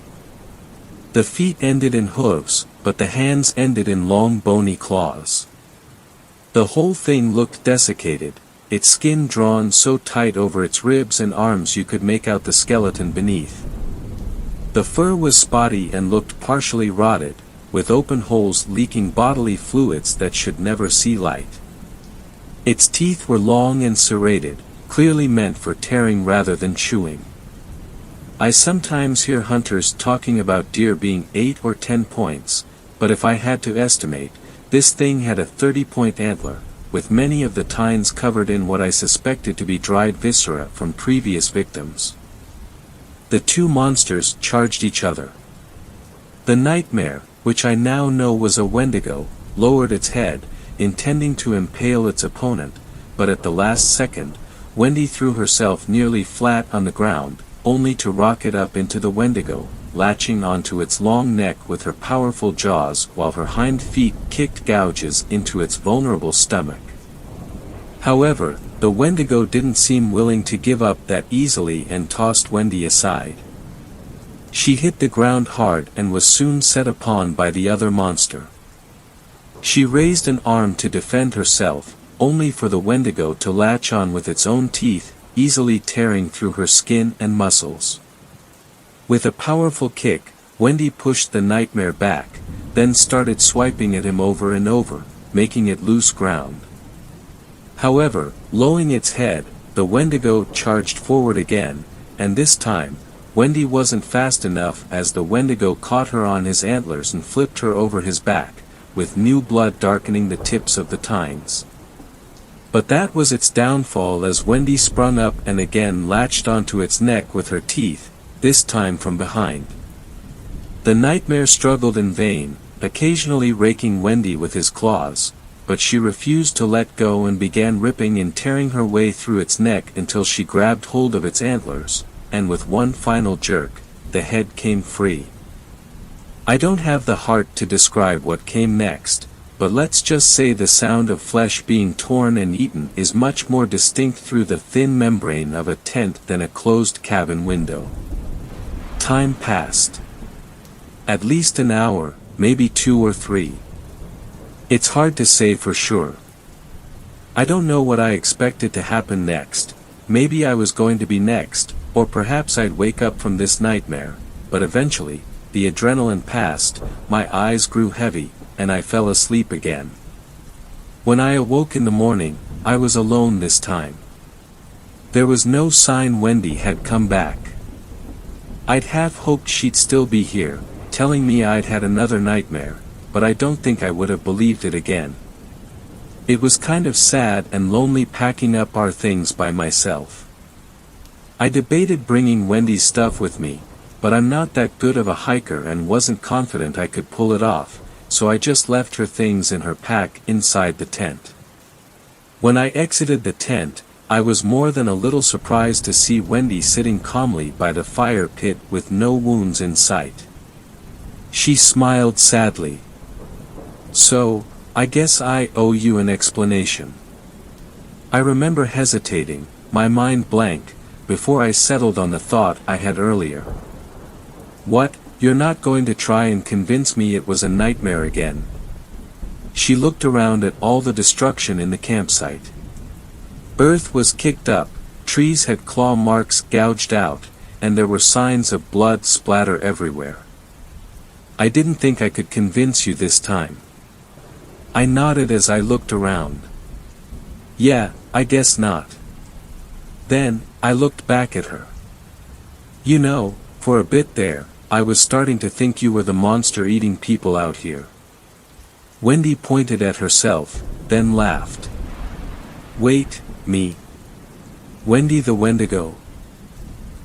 The feet ended in hooves, but the hands ended in long bony claws. The whole thing looked desiccated, its skin drawn so tight over its ribs and arms you could make out the skeleton beneath. The fur was spotty and looked partially rotted, with open holes leaking bodily fluids that should never see light. Its teeth were long and serrated, clearly meant for tearing rather than chewing. I sometimes hear hunters talking about deer being 8 or 10 points, but if I had to estimate, this thing had a 30-point antler, with many of the tines covered in what I suspected to be dried viscera from previous victims. The two monsters charged each other. The nightmare, which I now know was a Wendigo, lowered its head, intending to impale its opponent, but at the last second, Wendy threw herself nearly flat on the ground, only to rocket up into the Wendigo, latching onto its long neck with her powerful jaws while her hind feet kicked gouges into its vulnerable stomach. However, the Wendigo didn't seem willing to give up that easily and tossed Wendy aside. She hit the ground hard and was soon set upon by the other monster. She raised an arm to defend herself, only for the Wendigo to latch on with its own teeth, easily tearing through her skin and muscles. With a powerful kick, Wendy pushed the nightmare back, then started swiping at him over and over, making it lose ground. However, lowering its head, the Wendigo charged forward again, and this time, Wendy wasn't fast enough as the Wendigo caught her on his antlers and flipped her over his back, with new blood darkening the tips of the tines. But that was its downfall as Wendy sprung up and again latched onto its neck with her teeth, this time from behind. The nightmare struggled in vain, occasionally raking Wendy with his claws, but she refused to let go and began ripping and tearing her way through its neck until she grabbed hold of its antlers, and with one final jerk, the head came free. I don't have the heart to describe what came next, but let's just say the sound of flesh being torn and eaten is much more distinct through the thin membrane of a tent than a closed cabin window. Time passed. At least an hour, maybe 2 or 3. It's hard to say for sure. I don't know what I expected to happen next. Maybe I was going to be next, or perhaps I'd wake up from this nightmare, but eventually, the adrenaline passed, my eyes grew heavy, and I fell asleep again. When I awoke in the morning, I was alone this time. There was no sign Wendy had come back. I'd half hoped she'd still be here, telling me I'd had another nightmare, but I don't think I would have believed it again. It was kind of sad and lonely packing up our things by myself. I debated bringing Wendy's stuff with me, but I'm not that good of a hiker and wasn't confident I could pull it off, so I just left her things in her pack inside the tent. When I exited the tent, I was more than a little surprised to see Wendy sitting calmly by the fire pit with no wounds in sight. She smiled sadly. "So, I guess I owe you an explanation." I remember hesitating, my mind blank, before I settled on the thought I had earlier. "What, you're not going to try and convince me it was a nightmare again?" She looked around at all the destruction in the campsite. Earth was kicked up, trees had claw marks gouged out, and there were signs of blood splatter everywhere. "I didn't think I could convince you this time." I nodded as I looked around. "Yeah, I guess not." Then, I looked back at her. "You know, for a bit there, I was starting to think you were the monster eating people out here." Wendy pointed at herself, then laughed. "Wait, me? Wendy the Wendigo?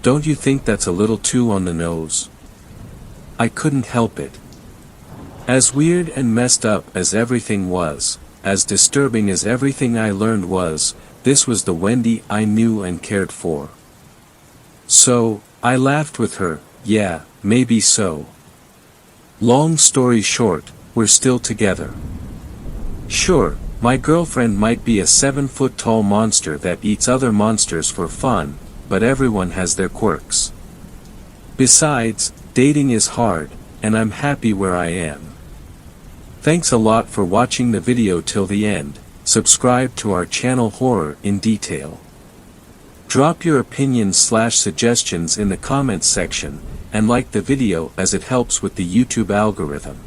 Don't you think that's a little too on the nose?" I couldn't help it. As weird and messed up as everything was, as disturbing as everything I learned was, this was the Wendy I knew and cared for. So, I laughed with her. "Yeah, maybe so. Long story short, we're still together. Sure, my girlfriend might be a 7-foot tall monster that eats other monsters for fun, but everyone has their quirks. Besides, dating is hard, and I'm happy where I am. Thanks a lot for watching the video till the end. Subscribe to our channel Horror in Detail. Drop your opinions/suggestions in the comments section, and like the video as it helps with the YouTube algorithm.